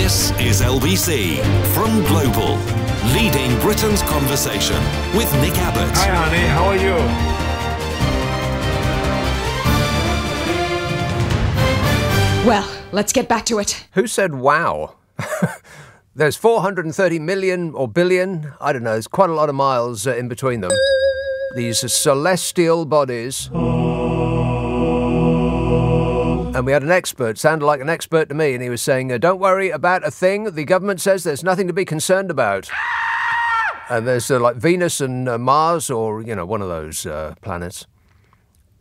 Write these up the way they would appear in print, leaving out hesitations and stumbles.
This is LBC from Global, leading Britain's conversation with Nick Abbot. Hi, honey. How are you? Well, let's get back to it. Who said wow? There's 430 million or billion, I don't know, there's quite a lot of miles in between them. These celestial bodies. And we had an expert, sounded like an expert to me, and he was saying, don't worry about a thing. The government says there's nothing to be concerned about. And there's like Venus and Mars, or, you know, one of those planets,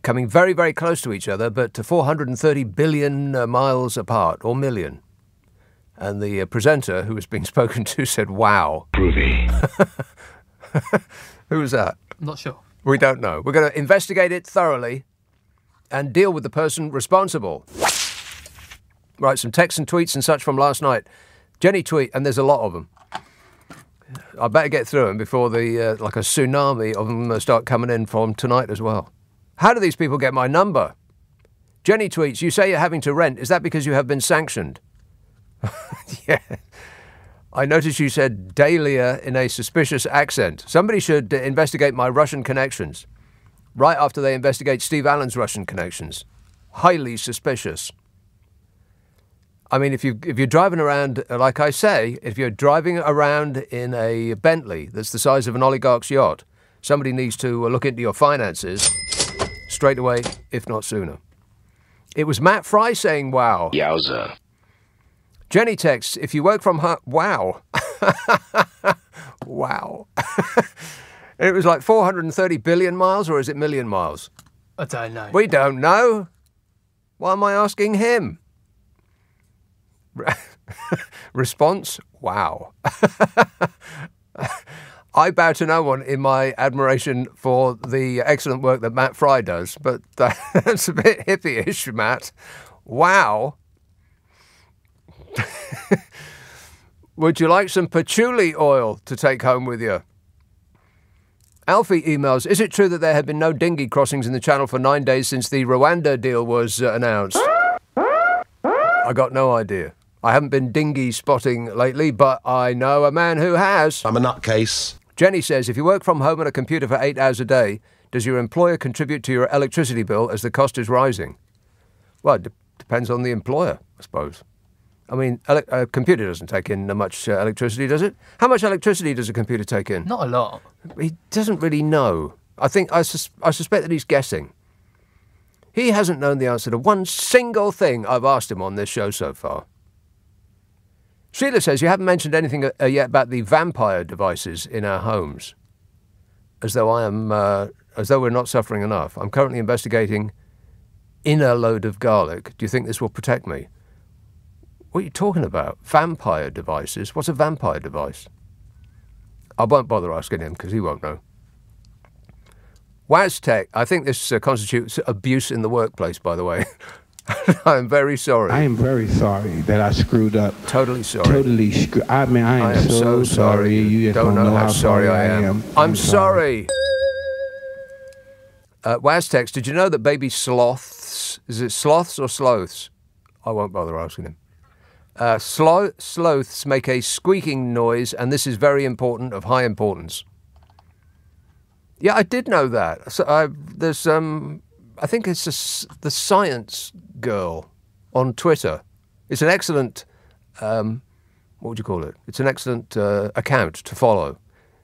coming very, very close to each other, but to 430 billion miles apart, or million. And the presenter who was being spoken to said, wow. Groovy. Who was that? I'm not sure. We don't know. We're going to investigate it thoroughly and deal with the person responsible. Right, some texts and tweets and such from last night. Jenny tweet, and there's a lot of them. I better get through them before the like a tsunami of them start coming in from tonight as well. How do these people get my number? Jenny tweets, you say you're having to rent. Is that because you have been sanctioned? Yeah. I noticed you said dahlia in a suspicious accent. Somebody should investigate my Russian connections. Right after they investigate Steve Allen's Russian connections. Highly suspicious. I mean, if you're driving around, like I say, if you're driving around in a Bentley that's the size of an oligarch's yacht, somebody needs to look into your finances straight away, if not sooner. It was Matt Fry saying wow. Yowza. Jenny texts, if you work from home, wow. Wow. It was like 430 billion miles, or is it million miles? I don't know. We don't know. Why am I asking him? Response, wow. I bow to no one in my admiration for the excellent work that Matt Fry does, but that's a bit hippie-ish, Matt. Wow. Would you like some patchouli oil to take home with you? Alfie emails, is it true that there have been no dinghy crossings in the channel for 9 days since the Rwanda deal was announced? I got no idea. I haven't been dinghy spotting lately, but I know a man who has. I'm a nutcase. Jenny says, if you work from home on a computer for 8 hours a day, does your employer contribute to your electricity bill as the cost is rising? Well, it depends on the employer, I suppose. I mean, a computer doesn't take in much electricity, does it? How much electricity does a computer take in? Not a lot. He doesn't really know. I suspect that he's guessing. He hasn't known the answer to one single thing I've asked him on this show so far. Sheila says, you haven't mentioned anything yet about the vampire devices in our homes. As though we're not suffering enough. I'm currently investigating in a load of garlic. Do you think this will protect me? What are you talking about? Vampire devices? What's a vampire device? I won't bother asking him because he won't know. Waztech, I think this constitutes abuse in the workplace, by the way. I'm very sorry. I am very sorry that I screwed up. Totally sorry. Totally screwed. I mean, I am so sorry. You just don't know how sorry I am. I'm sorry. Waztech, did you know that baby sloths, is it sloths or sloths? I won't bother asking him. Sloths make a squeaking noise, and this is very important, of high importance. Yeah, I did know that. So I think it's the Science Girl on Twitter. It's an excellent, what would you call it? It's an excellent account to follow.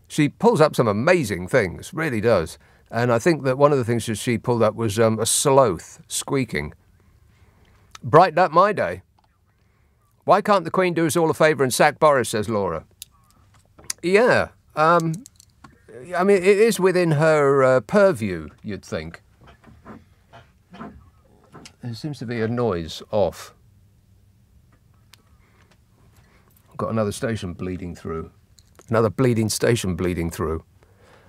She pulls up some amazing things, really does. And I think that one of the things that she pulled up was a sloth squeaking. Brightened up my day. Why can't the Queen do us all a favour and sack Boris, says Laura. Yeah, I mean, it is within her purview, you'd think. There seems to be a noise off. I've got another station bleeding through. Another bleeding station bleeding through.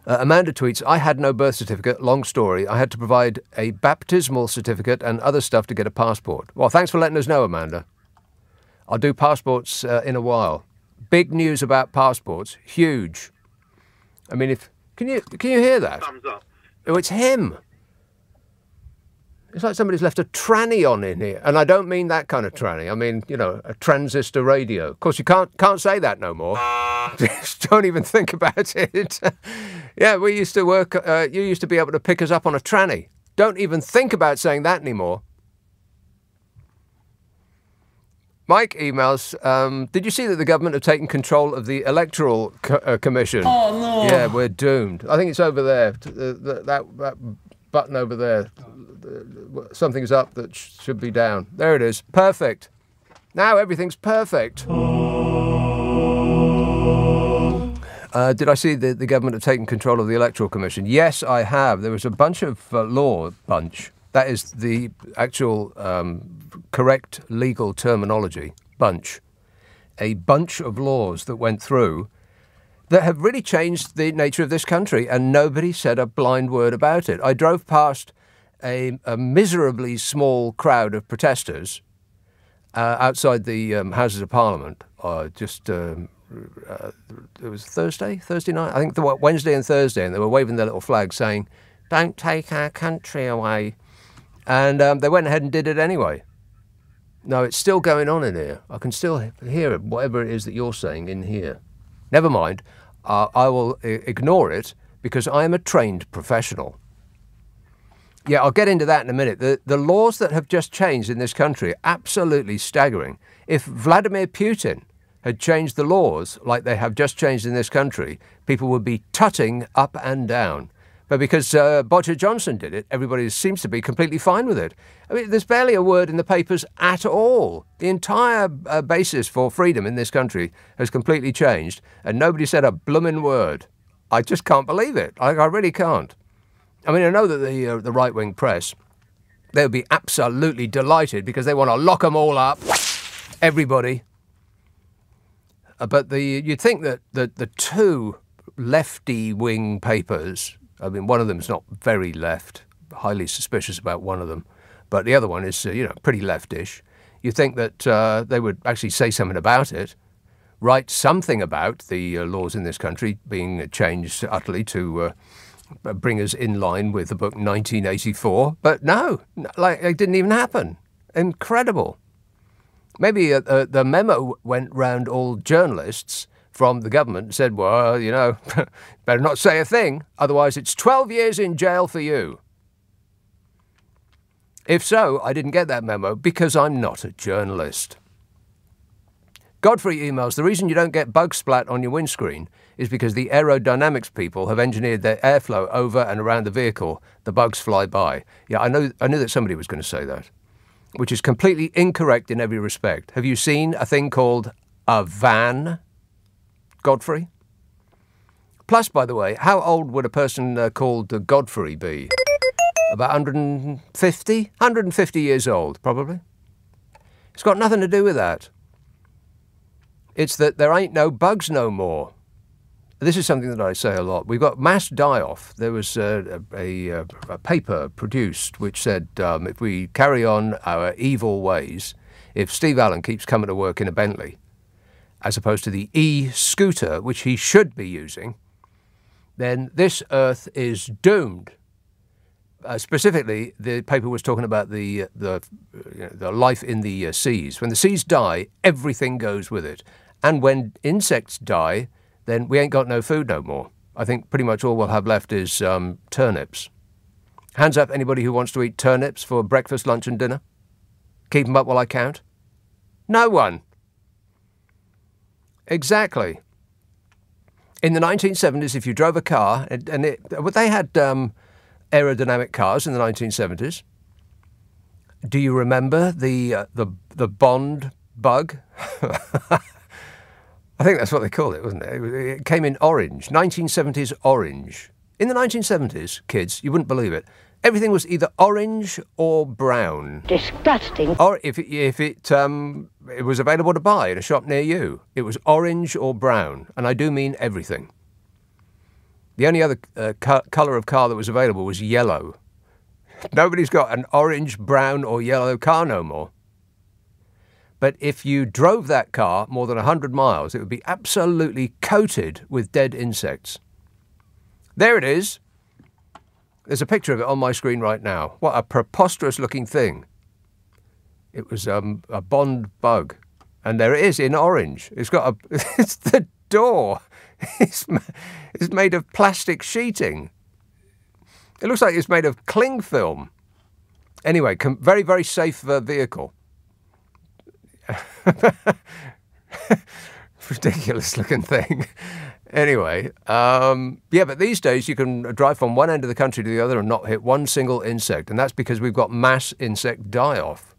Amanda tweets, I had no birth certificate, long story. I had to provide a baptismal certificate and other stuff to get a passport. Well, thanks for letting us know, Amanda. I'll do passports in a while. Big news about passports. Huge. I mean, can you hear that? Thumbs up. Oh, it's him. It's like somebody's left a tranny on in here. And I don't mean that kind of tranny. I mean, you know, a transistor radio. Of course, you can't say that no more. Just don't even think about it. Yeah, we used to work, you used to be able to pick us up on a tranny. Don't even think about saying that anymore. Mike emails, did you see that the government have taken control of the Electoral Commission? Oh, no. Yeah, we're doomed. I think it's over there, that button over there. Something's up that should be down. There it is. Perfect. Now everything's perfect. Did I see the government have taken control of the Electoral Commission? Yes, I have. There was a bunch of bunch. That is the actual correct legal terminology, bunch. A bunch of laws that went through that have really changed the nature of this country, and nobody said a blind word about it. I drove past a miserably small crowd of protesters outside the Houses of Parliament. It was Thursday night, I think Wednesday and Thursday, and they were waving their little flag saying, "Don't take our country away." And they went ahead and did it anyway. No, it's still going on in here. I can still hear it, whatever it is that you're saying in here. Never mind. I will ignore it because I am a trained professional. Yeah, I'll get into that in a minute. The laws that have just changed in this country are absolutely staggering. If Vladimir Putin had changed the laws like they have just changed in this country, people would be tutting up and down. But because Boris Johnson did it, everybody seems to be completely fine with it. I mean, there's barely a word in the papers at all. The entire basis for freedom in this country has completely changed, and nobody said a bloomin' word. I just can't believe it. I really can't. I mean, I know that the right-wing press, they would be absolutely delighted because they want to lock them all up, everybody. But you'd think that the two lefty-wing papers, I mean, one of them's not very left, highly suspicious about one of them, but the other one is, pretty leftish. You think that they would actually say something about it, write something about the laws in this country being changed utterly to bring us in line with the book 1984. But no, it didn't even happen. Incredible. Maybe the memo went round all journalists from the government and said, well, better not say a thing, otherwise it's 12 years in jail for you. If so, I didn't get that memo because I'm not a journalist. Godfrey emails, the reason you don't get bug splat on your windscreen is because the aerodynamics people have engineered their airflow over and around the vehicle. The bugs fly by. Yeah, I knew that somebody was going to say that, which is completely incorrect in every respect. Have you seen a thing called a van, Godfrey? Plus, by the way, how old would a person called Godfrey be? About 150? 150 years old, probably. It's got nothing to do with that. It's that there ain't no bugs no more. This is something that I say a lot. We've got mass die-off. There was a paper produced which said if we carry on our evil ways, if Steve Allen keeps coming to work in a Bentley, as opposed to the e-scooter, which he should be using, then this Earth is doomed. Specifically, the paper was talking about the life in the seas. When the seas die, everything goes with it. And when insects die, then we ain't got no food no more. I think pretty much all we'll have left is turnips. Hands up anybody who wants to eat turnips for breakfast, lunch and dinner. Keep them up while I count. No one. Exactly. In the 1970s, if you drove a car, they had aerodynamic cars in the 1970s. Do you remember the Bond bug? I think that's what they called it, wasn't it? It came in orange, 1970s orange. In the 1970s, kids, you wouldn't believe it, everything was either orange or brown. Disgusting. Or if it was available to buy in a shop near you, it was orange or brown, and I do mean everything. The only other colour of car that was available was yellow. Nobody's got an orange, brown or yellow car no more. But if you drove that car more than 100 miles, it would be absolutely coated with dead insects. There it is. There's a picture of it on my screen right now. What a preposterous-looking thing. It was a Bond bug. And there it is in orange. It's got a... It's the door. It's made of plastic sheeting. It looks like it's made of cling film. Anyway, very, very safe vehicle. Ridiculous-looking thing. Anyway, yeah, but these days you can drive from one end of the country to the other and not hit one single insect. And that's because we've got mass insect die-off.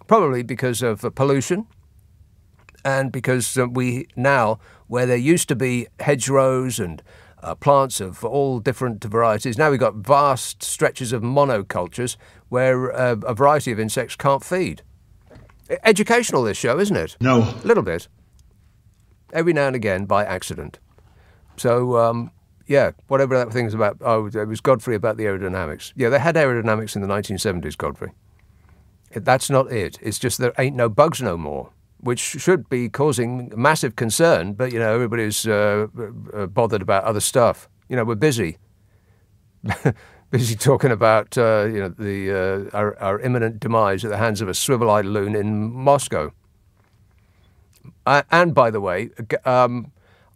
Probably because of pollution. And because we now, where there used to be hedgerows and plants of all different varieties, now we've got vast stretches of monocultures where a variety of insects can't feed. Educational, this show, isn't it? No. A little bit. Every now and again, by accident. So, yeah, whatever that thing's about. Oh, it was Godfrey about the aerodynamics. Yeah, they had aerodynamics in the 1970s, Godfrey. That's not it. It's just there ain't no bugs no more, which should be causing massive concern. But, you know, everybody's bothered about other stuff. You know, we're busy. Busy talking about, you know, our imminent demise at the hands of a swivel-eyed loon in Moscow. And, by the way,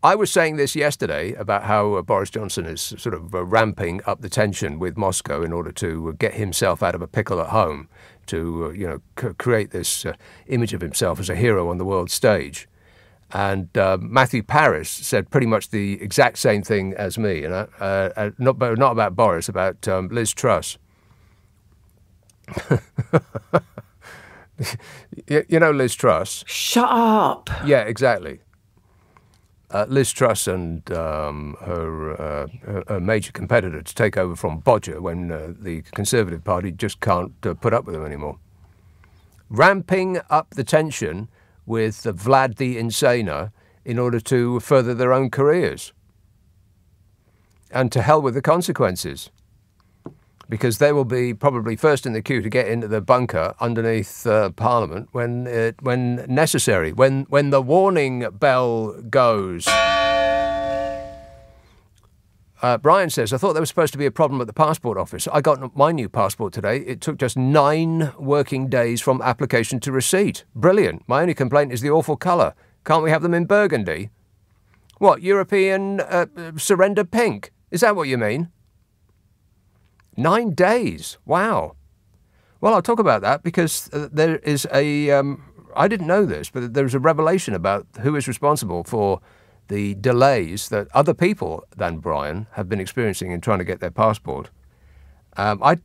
I was saying this yesterday about how Boris Johnson is sort of ramping up the tension with Moscow in order to get himself out of a pickle at home, to, you know, create this image of himself as a hero on the world stage. And Matthew Parris said pretty much the exact same thing as me, you know, not about Boris, about Liz Truss. You know Liz Truss? Shut up. Yeah, exactly. Liz Truss and her major competitor to take over from Bodger when the Conservative Party just can't put up with them anymore. Ramping up the tension with Vlad the Insaner in order to further their own careers. And to hell with the consequences. Because they will be probably first in the queue to get into the bunker underneath Parliament when necessary, when the warning bell goes. Brian says, I thought there was supposed to be a problem at the passport office. I got my new passport today. It took just 9 working days from application to receipt. Brilliant. My only complaint is the awful colour. Can't we have them in burgundy? What, European surrender pink? Is that what you mean? 9 days. Wow. Well, I'll talk about that because there is a... I didn't know this, but there's a revelation about who is responsible for the delays that other people than Brian have been experiencing in trying to get their passport. I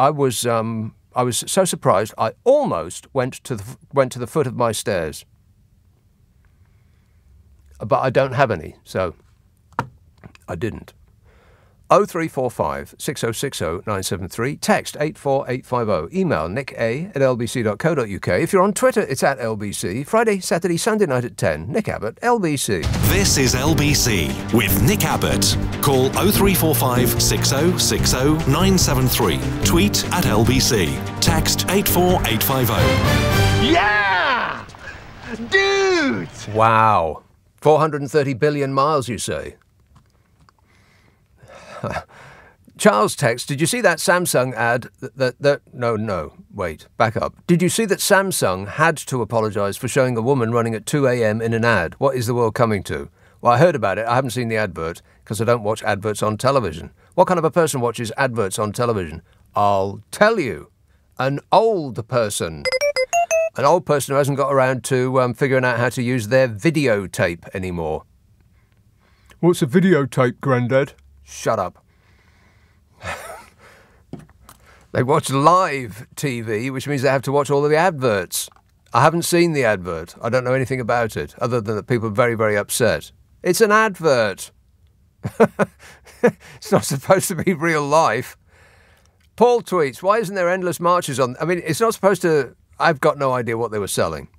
was so surprised I almost went to the foot of my stairs, but I don't have any, so I didn't. 0345 6060 973. Text 84850. Email nicka@lbc.co.uk. If you're on Twitter, it's at LBC. Friday, Saturday, Sunday night at 10. Nick Abbott, LBC. This is LBC with Nick Abbott. Call 0345 6060 973. Tweet at LBC. Text 84850. Yeah! Dude! Wow. 430 billion miles, you say? Charles texts, did you see that Samsung ad No, wait, back up. Did you see that Samsung had to apologise for showing a woman running at 2 a.m. in an ad? What is the world coming to? Well, I heard about it. I haven't seen the advert because I don't watch adverts on television. What kind of a person watches adverts on television? I'll tell you. An old person. An old person who hasn't got around to figuring out how to use their videotape anymore. What's a videotape, Grandad? Shut up. They watch live TV, which means they have to watch all of the adverts. I haven't seen the advert. I don't know anything about it, other than that people are very, very upset. It's an advert. It's not supposed to be real life. Paul tweets, why isn't there endless marches on... I mean, it's not supposed to... I've got no idea what they were selling.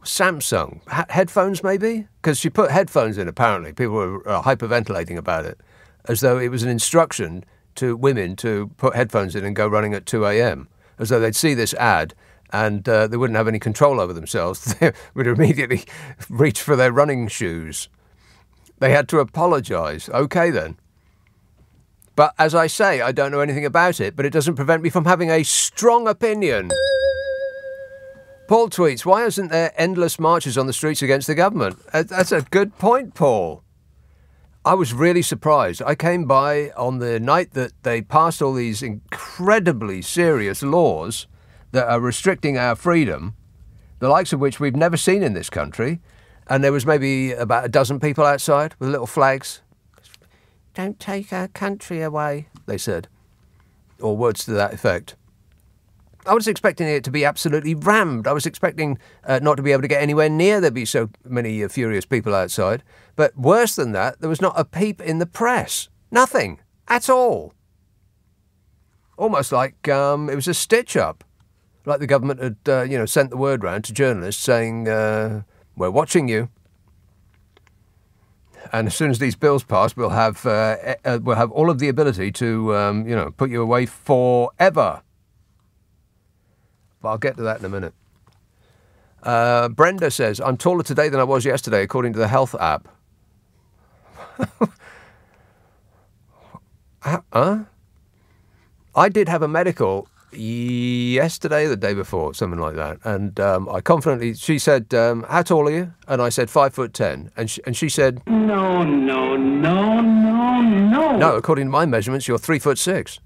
Samsung. Headphones, maybe? Because she put headphones in, apparently. People were hyperventilating about it, as though it was an instruction to women to put headphones in and go running at 2 a.m., as though they'd see this ad and they wouldn't have any control over themselves. They would immediately reach for their running shoes. They had to apologise. OK, then. But as I say, I don't know anything about it, but it doesn't prevent me from having a strong opinion. Paul tweets, why isn't there endless marches on the streets against the government? That's a good point, Paul. I was really surprised. I came by on the night that they passed all these incredibly serious laws that are restricting our freedom, the likes of which we've never seen in this country, and there was maybe about a dozen people outside with little flags. Don't take our country away, they said, or words to that effect. I was expecting it to be absolutely rammed. I was expecting not to be able to get anywhere near. There'd be so many furious people outside. But worse than that, there was not a peep in the press. Nothing at all. Almost like it was a stitch-up. Like the government had, sent the word round to journalists saying, we're watching you. And as soon as these bills pass, we'll have all of the ability to, put you away forever. But I'll get to that in a minute. Brenda says, I'm taller today than I was yesterday, according to the health app. Huh? I did have a medical yesterday, the day before, something like that. And I confidently, she said, how tall are you? And I said 5'10". And she said, No. No, according to my measurements, you're 3'6".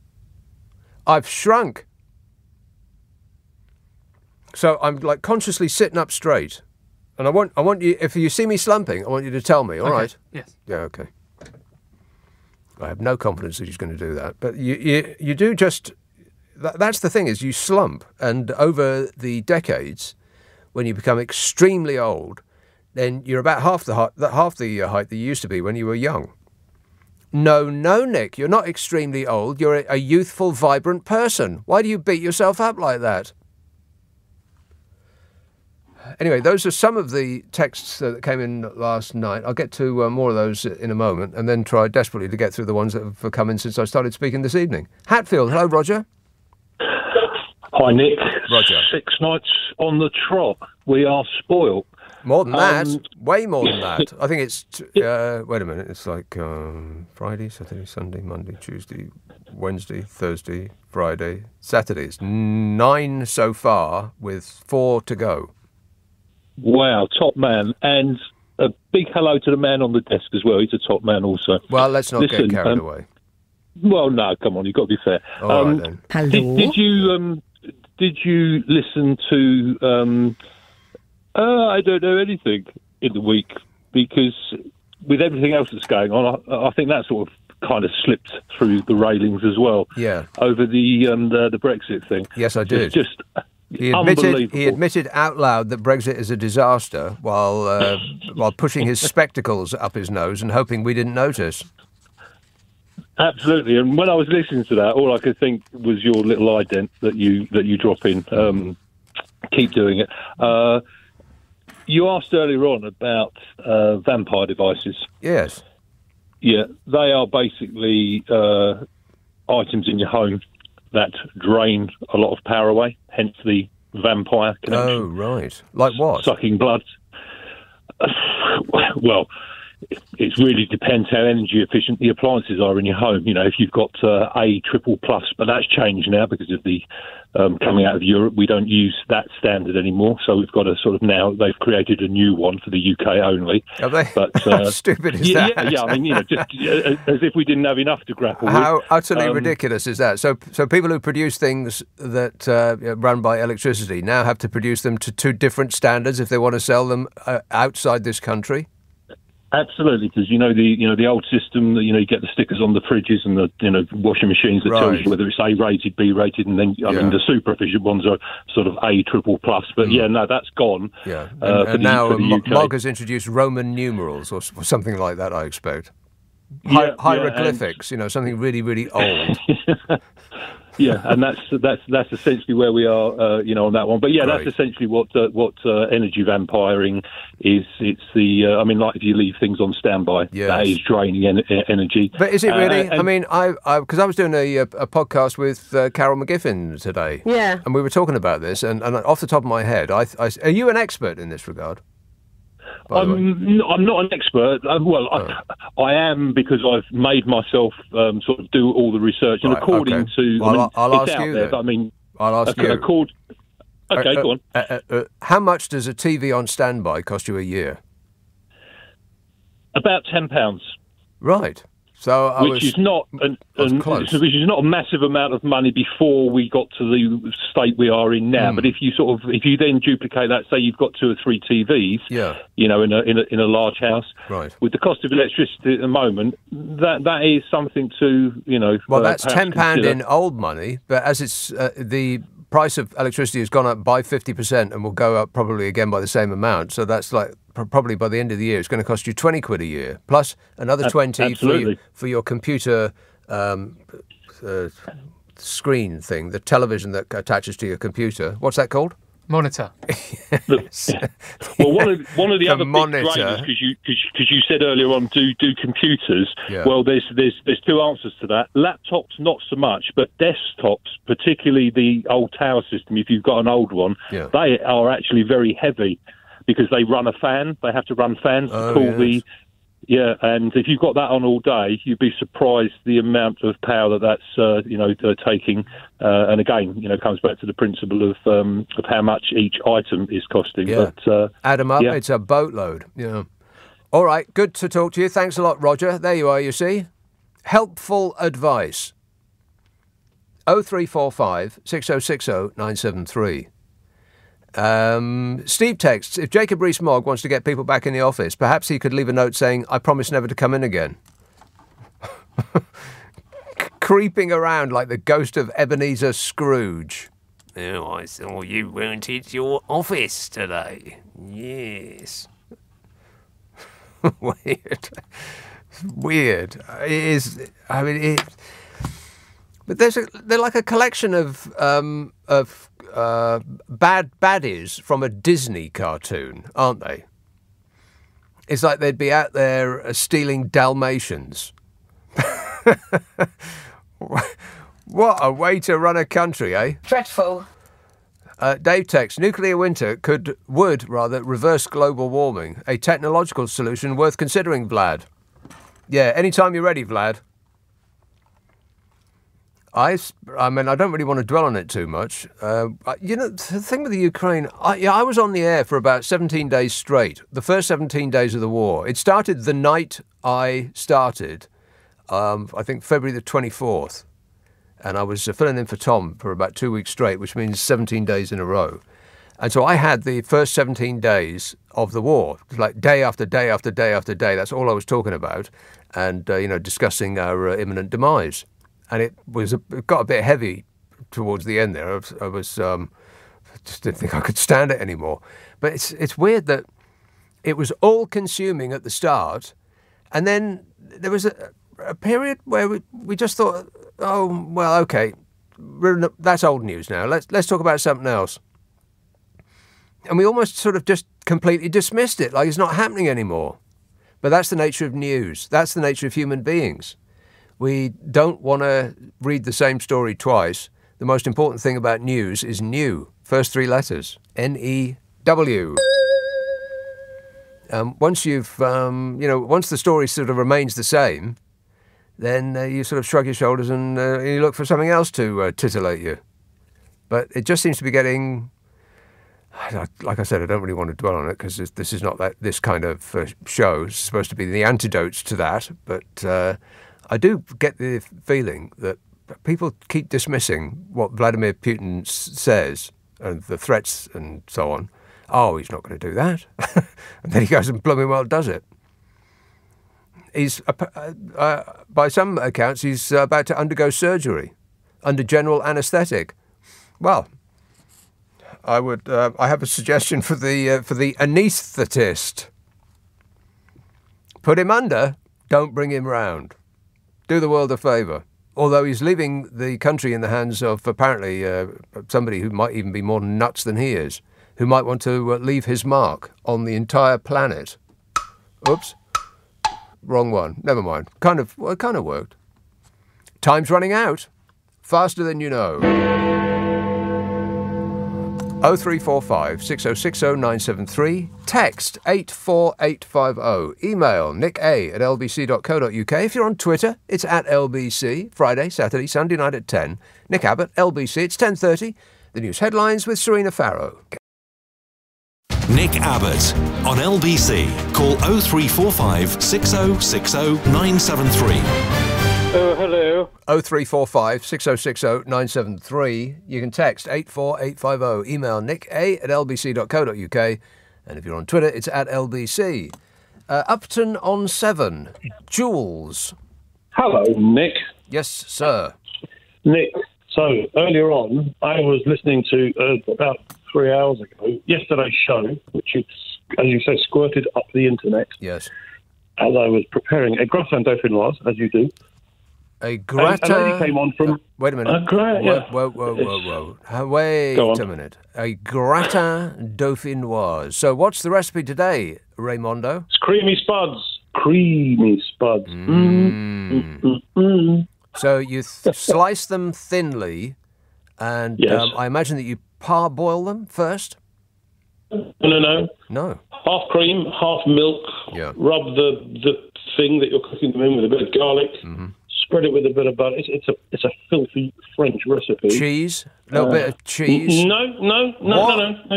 I've shrunk. So I'm like consciously sitting up straight. And I want you, if you see me slumping, I want you to tell me, all right? Yes. Yeah, okay. I have no confidence that he's going to do that. But you do just... That's the thing, is you slump, and over the decades, when you become extremely old, then you're about half the height that you used to be when you were young. No, Nick, you're not extremely old. You're a youthful, vibrant person. Why do you beat yourself up like that? Anyway, those are some of the texts that came in last night. I'll get to more of those in a moment, and then try desperately to get through the ones that have come in since I started speaking this evening. Hatfield, hello, Roger. Hi, Nick. Roger. 6 nights on the trot. We are spoilt. More than that. Way more than that. I think it's... wait a minute. It's like Friday, Saturday, Sunday, Monday, Tuesday, Wednesday, Thursday, Friday, Saturday. It's 9 so far, with 4 to go. Wow, top man. And a big hello to the man on the desk as well. He's a top man also. Well, let's not get carried away. Well, no, come on. You've got to be fair. All right, then. Hello? Did you listen to... I don't know anything in the week, because with everything else that's going on, I think that sort of kind of slipped through the railings as well. Yeah. Over the Brexit thing. Yes, I did. Just he admitted out loud that Brexit is a disaster while pushing his spectacles up his nose and hoping we didn't notice. Absolutely. And when I was listening to that, all I could think was your little ident that you drop in. Keep doing it. You asked earlier on about vampire devices. Yes. Yeah, they are basically items in your home that drain a lot of power away, hence the vampire connection. Oh, right. Like what? Sucking blood. Well, it really depends how energy efficient the appliances are in your home. You know, if you've got A+++, but that's changed now because of the coming out of Europe. We don't use that standard anymore, so we've got a sort of now they've created a new one for the UK only. Have they? But how stupid is that? Yeah. I mean, just as if we didn't have enough to grapple with. How utterly ridiculous is that? So people who produce things that run by electricity now have to produce them to 2 different standards if they want to sell them outside this country. Absolutely, because the old system that you get the stickers on the fridges and the washing machines that tells you whether it's A rated, B rated, and then I mean the super efficient ones are sort of A+++. But that's gone. Yeah, and now Mog has introduced Roman numerals or something like that. I expect hieroglyphics. Something really, really old. Yeah, and that's essentially where we are, on that one. But yeah, that's essentially what energy vampiring is. It's the, like if you leave things on standby, that is draining energy. But is it really? Because I was doing a podcast with Carol McGiffin today. Yeah. And we were talking about this, and off the top of my head, are you an expert in this regard? by the way? I'm not an expert. I am because I've made myself sort of do all the research, and according to, I'll it's ask out you there, then. but I mean, I'll ask you. Okay, go on. How much does a TV on standby cost you a year? About £10. Right. So which is not a massive amount of money before we got to the state we are in now. But if you then duplicate that, say you've got 2 or 3 TVs, you know, in a large house, right? With the cost of electricity at the moment, that is something to, you know. Well, that's £10 in old money, but as it's the price of electricity has gone up by 50% and will go up probably again by the same amount. So that's like probably by the end of the year, it's going to cost you 20 quid a year, plus another 20 for your computer screen thing, the television that attaches to your computer. What's that called? Monitor. Well, one of the other big drainers, because you said earlier on, do computers. Yeah. Well, there's 2 answers to that. Laptops, not so much, but desktops, particularly the old tower system. If you've got an old one, they are actually very heavy because they run a fan. They have to run fans to cool the. Yeah, and if you've got that on all day, you'd be surprised the amount of power that's taking. And again, comes back to the principle of how much each item is costing. Yeah. But, add them up, it's a boatload. Yeah. All right, good to talk to you. Thanks a lot, Roger. There you are, you see. Helpful advice. 0345 6060 973. Steve texts, if Jacob Rees-Mogg wants to get people back in the office, perhaps he could leave a note saying, I promise never to come in again. Creeping around like the ghost of Ebenezer Scrooge. Oh, I saw you weren't at your office today. Yes. Weird. It is, I mean, but they're like a collection of bad baddies from a Disney cartoon, aren't they? It's like they'd be out there stealing Dalmatians. What a way to run a country, eh? Dreadful. Dave texts, nuclear winter would reverse global warming. A technological solution worth considering, Vlad. Yeah, anytime you're ready, Vlad. I mean, I don't really want to dwell on it too much. The thing with the Ukraine, I was on the air for about 17 days straight, the first 17 days of the war. It started the night I started, I think February the 24th. And I was filling in for Tom for about 2 weeks straight, which means 17 days in a row. And so I had the first 17 days of the war, like day after day after day after day. That's all I was talking about. And, discussing our imminent demise. And it got a bit heavy towards the end there. I was just didn't think I could stand it anymore. But it's weird that it was all consuming at the start, and then there was a period where we just thought, oh well, okay, that's old news now. Let's talk about something else. And we almost sort of just completely dismissed it, like it's not happening anymore. But that's the nature of news. That's the nature of human beings. We don't want to read the same story twice. The most important thing about news is new. First 3 letters. N-E-W. Once you've, once the story sort of remains the same, then you sort of shrug your shoulders and you look for something else to titillate you. But it just seems to be getting, like I said, I don't really want to dwell on it because this is not this kind of show. It's supposed to be the antidotes to that, but I do get the feeling that people keep dismissing what Vladimir Putin says and the threats and so on. Oh, he's not going to do that. And then he goes and blooming well does it. He's, by some accounts, he's about to undergo surgery under general anaesthetic. Well, I have a suggestion for the anaesthetist. Put him under, don't bring him round. Do the world a favour. Although he's leaving the country in the hands of apparently somebody who might even be more nuts than he is, who might want to leave his mark on the entire planet. Oops. Wrong one. Never mind. It kind of worked. Time's running out. Faster than you know. 0345 6060 973. Text 84850. Email nicka@lbc.co.uk. If you're on Twitter, it's @LBC. Friday, Saturday, Sunday night at 10. Nick Abbot, LBC. It's 10:30. The news headlines with Serena Farrow. Nick Abbot on LBC. Call 0345 6060 973. Oh, hello. 0345 6060 973. You can text 84850. Email nicka@lbc.co.uk. And if you're on Twitter, it's @LBC. Upton on 7. Jules. Hello, Nick. Yes, sir. Nick, so earlier on, I was listening to about 3 hours ago yesterday's show, which is, as you say, squirted up the internet. Yes. As I was preparing a gratin dauphinoise, as you do. A gratin. A lady came on from. Wait a minute. Whoa. Wait a minute. A gratin dauphinoise. So, what's the recipe today, Raymondo? It's creamy spuds. Creamy spuds. So, you slice them thinly, and yes. I imagine that you parboil them first? No. Half cream, half milk. Yeah. Rub the thing that you're cooking them in with a bit of garlic. Mm-hmm. Spread it with a bit of butter. It's a filthy French recipe. Cheese, a little bit of cheese. No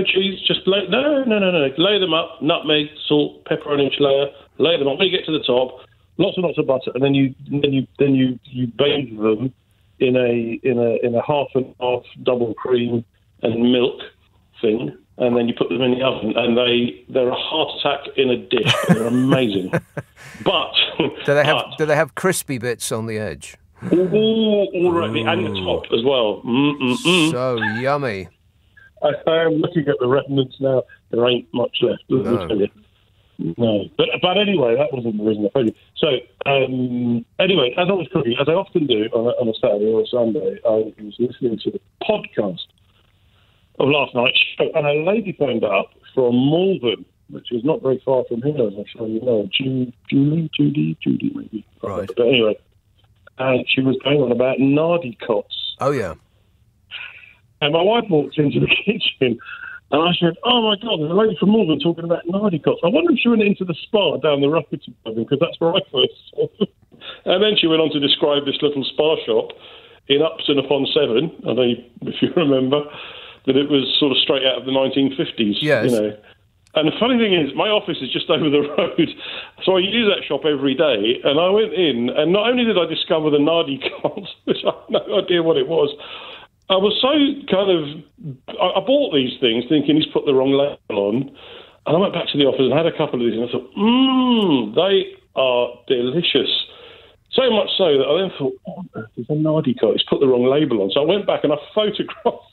cheese. Just lay them up. Nutmeg, salt, pepper on each layer. Lay them up. When you get to the top, lots and lots of butter, and then you bathe them in a half and half double cream and milk thing, and then you put them in the oven, and they're a heart attack in a dish. They're amazing. But do they have crispy bits on the edge? All right, and the top as well. So yummy. I am looking at the remnants now. There ain't much left. No, but anyway, that wasn't the reason I phoned you. So anyway, as I was cooking, as I often do on a Saturday or a Sunday, I was listening to the podcast of last night's show, and a lady phoned up from Malvern, which is not very far from here, as I'm sure you know. Judy, maybe. Right. But anyway, and she was going on about nardy cots. Oh, yeah. And my wife walked into the kitchen, and I said, "Oh, my God, there's a lady from Malvern talking about nardy cots. I wonder if she went into the spa down the road, because that's where I first saw them." And then she went on to describe this little spa shop in Upton upon Severn. I don't know if you remember, that it was sort of straight out of the 1950s. Yes. You know. And the funny thing is, my office is just over the road, so I use that shop every day. And I went in, and not only did I discover the nardy cot, which I had no idea what it was, I was so I bought these things thinking he's put the wrong label on, and I went back to the office and had a couple of these, and I thought, they are delicious. So much so that I then thought, what on earth is a nardy cot? He's put the wrong label on. So I went back and I photographed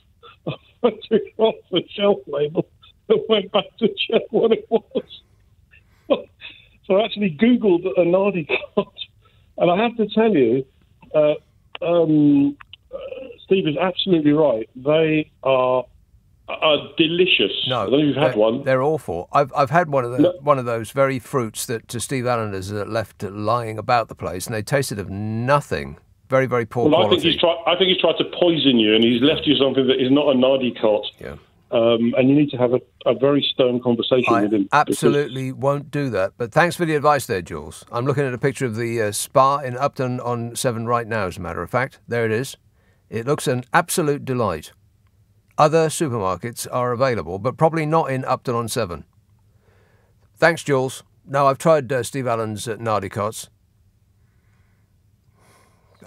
the shelf label. I went back to check what it was. So I actually Googled a nardy cot, and I have to tell you, Steve is absolutely right. They are delicious. No, I don't know if you've had one. They're awful. I've had one of those very fruits that Steve Allen has left lying about the place, and they tasted of nothing. Very, very poor quality. I think he's tried to poison you, and he's left you something that is not a nardy cot. Yeah. And you need to have a very stern conversation with him. Absolutely won't do that. But thanks for the advice there, Jules. I'm looking at a picture of the spa in Upton on 7 right now, as a matter of fact. There it is. It looks an absolute delight. Other supermarkets are available, but probably not in Upton on 7. Thanks, Jules. No, I've tried Steve Allen's nardy cots.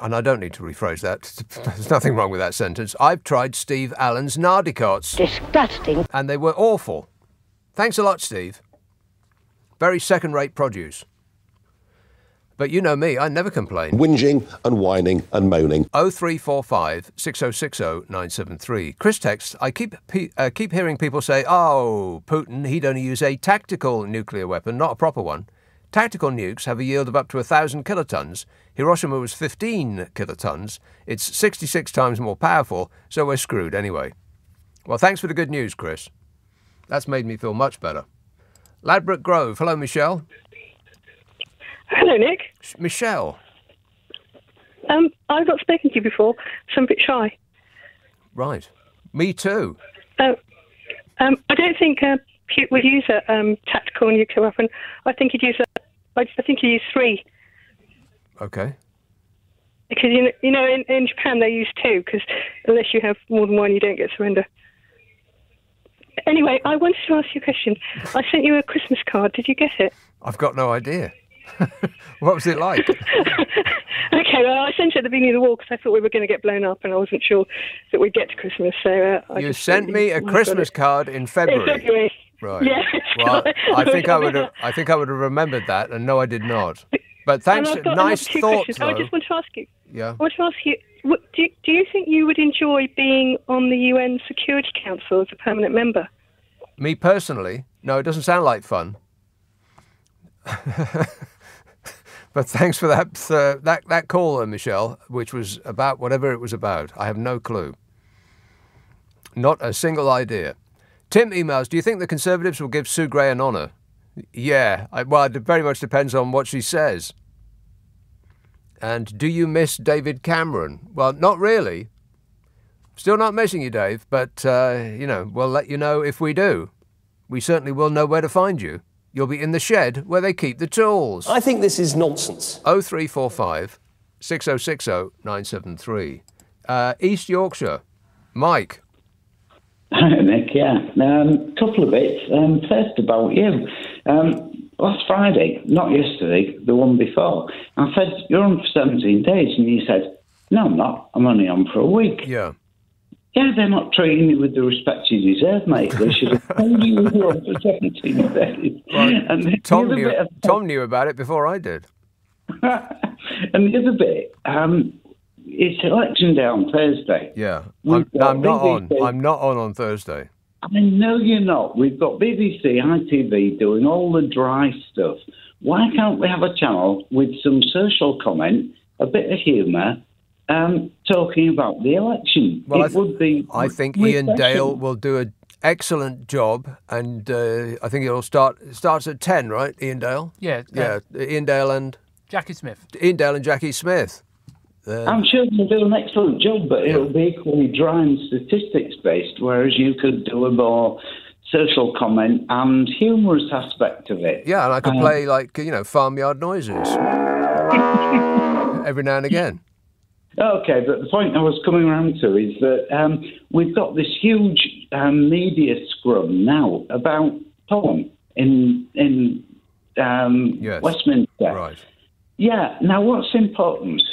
And I don't need to rephrase that. There's nothing wrong with that sentence. I've tried Steve Allen's nardicots. Disgusting. And they were awful. Thanks a lot, Steve. Very second-rate produce. But you know me, I never complain. Whinging and whining and moaning. 0345 6060 973. Chris texts, I keep hearing people say, oh, Putin, he'd only use a tactical nuclear weapon, not a proper one. Tactical nukes have a yield of up to 1,000 kilotons. Hiroshima was 15 kilotons. It's 66 times more powerful, so we're screwed anyway. Well, thanks for the good news, Chris. That's made me feel much better. Ladbroke Grove. Hello, Michelle. Hello, Nick. Michelle. I've not spoken to you before, so I'm a bit shy. Right. Me too. I don't think Putin would use a tactical nuclear weapon. I think he'd use he'd use 3. Okay. Because, in Japan they use 2, because unless you have more than one, you don't get surrender. Anyway, I wanted to ask you a question. I sent you a Christmas card. Did you get it? I've got no idea. What was it like? Okay, well, I sent it at the beginning of the war because I thought we were going to get blown up and I wasn't sure that we'd get to Christmas. So you sent me a Christmas card in February. In February. Right. Yeah. Well, I think I would have remembered that, and no, I did not. But thanks. Nice thought, though. I just want to ask you. Yeah. I want to ask you. Do you think you would enjoy being on the UN Security Council as a permanent member? Me personally, no, it doesn't sound like fun. But thanks for that call, Michelle, which was about whatever it was about. I have no clue. Not a single idea. Tim emails, do you think the Conservatives will give Sue Gray an honour? Yeah, well, it very much depends on what she says. And do you miss David Cameron? Well, not really. Still not missing you, Dave, but, we'll let you know if we do. We certainly will know where to find you. You'll be in the shed where they keep the tools. I think this is nonsense. 0345 6060 973. East Yorkshire. Mike. Hi, Nick, yeah. Couple of bits. First about you. Last Friday, not yesterday, the one before, I said, you're on for 17 days, and you said, no, I'm not. I'm only on for a week. Yeah. Yeah, they're not treating you with the respect you deserve, mate. They should have told you you were on for 17 days. Right. And Tom knew about it before I did. And the other bit, it's election day on Thursday. Yeah. I'm not on. I'm not on Thursday. I know you're not. We've got BBC, ITV doing all the dry stuff. Why can't we have a channel with some social comment, a bit of humour, talking about the election? Well, I think Ian Dale will do an excellent job, and I think it'll starts at 10, right, Ian Dale? Yeah. Ian Dale and... Jackie Smith. Ian Dale and Jackie Smith. I'm sure they'll do an excellent job, but it'll be equally dry and statistics-based, whereas you could do a more social comment and humorous aspect of it. Yeah, and I could play, farmyard noises every now and again. Okay, but the point I was coming around to is that we've got this huge media scrum now about porn in yes. Westminster. Right. Yeah, now what's important?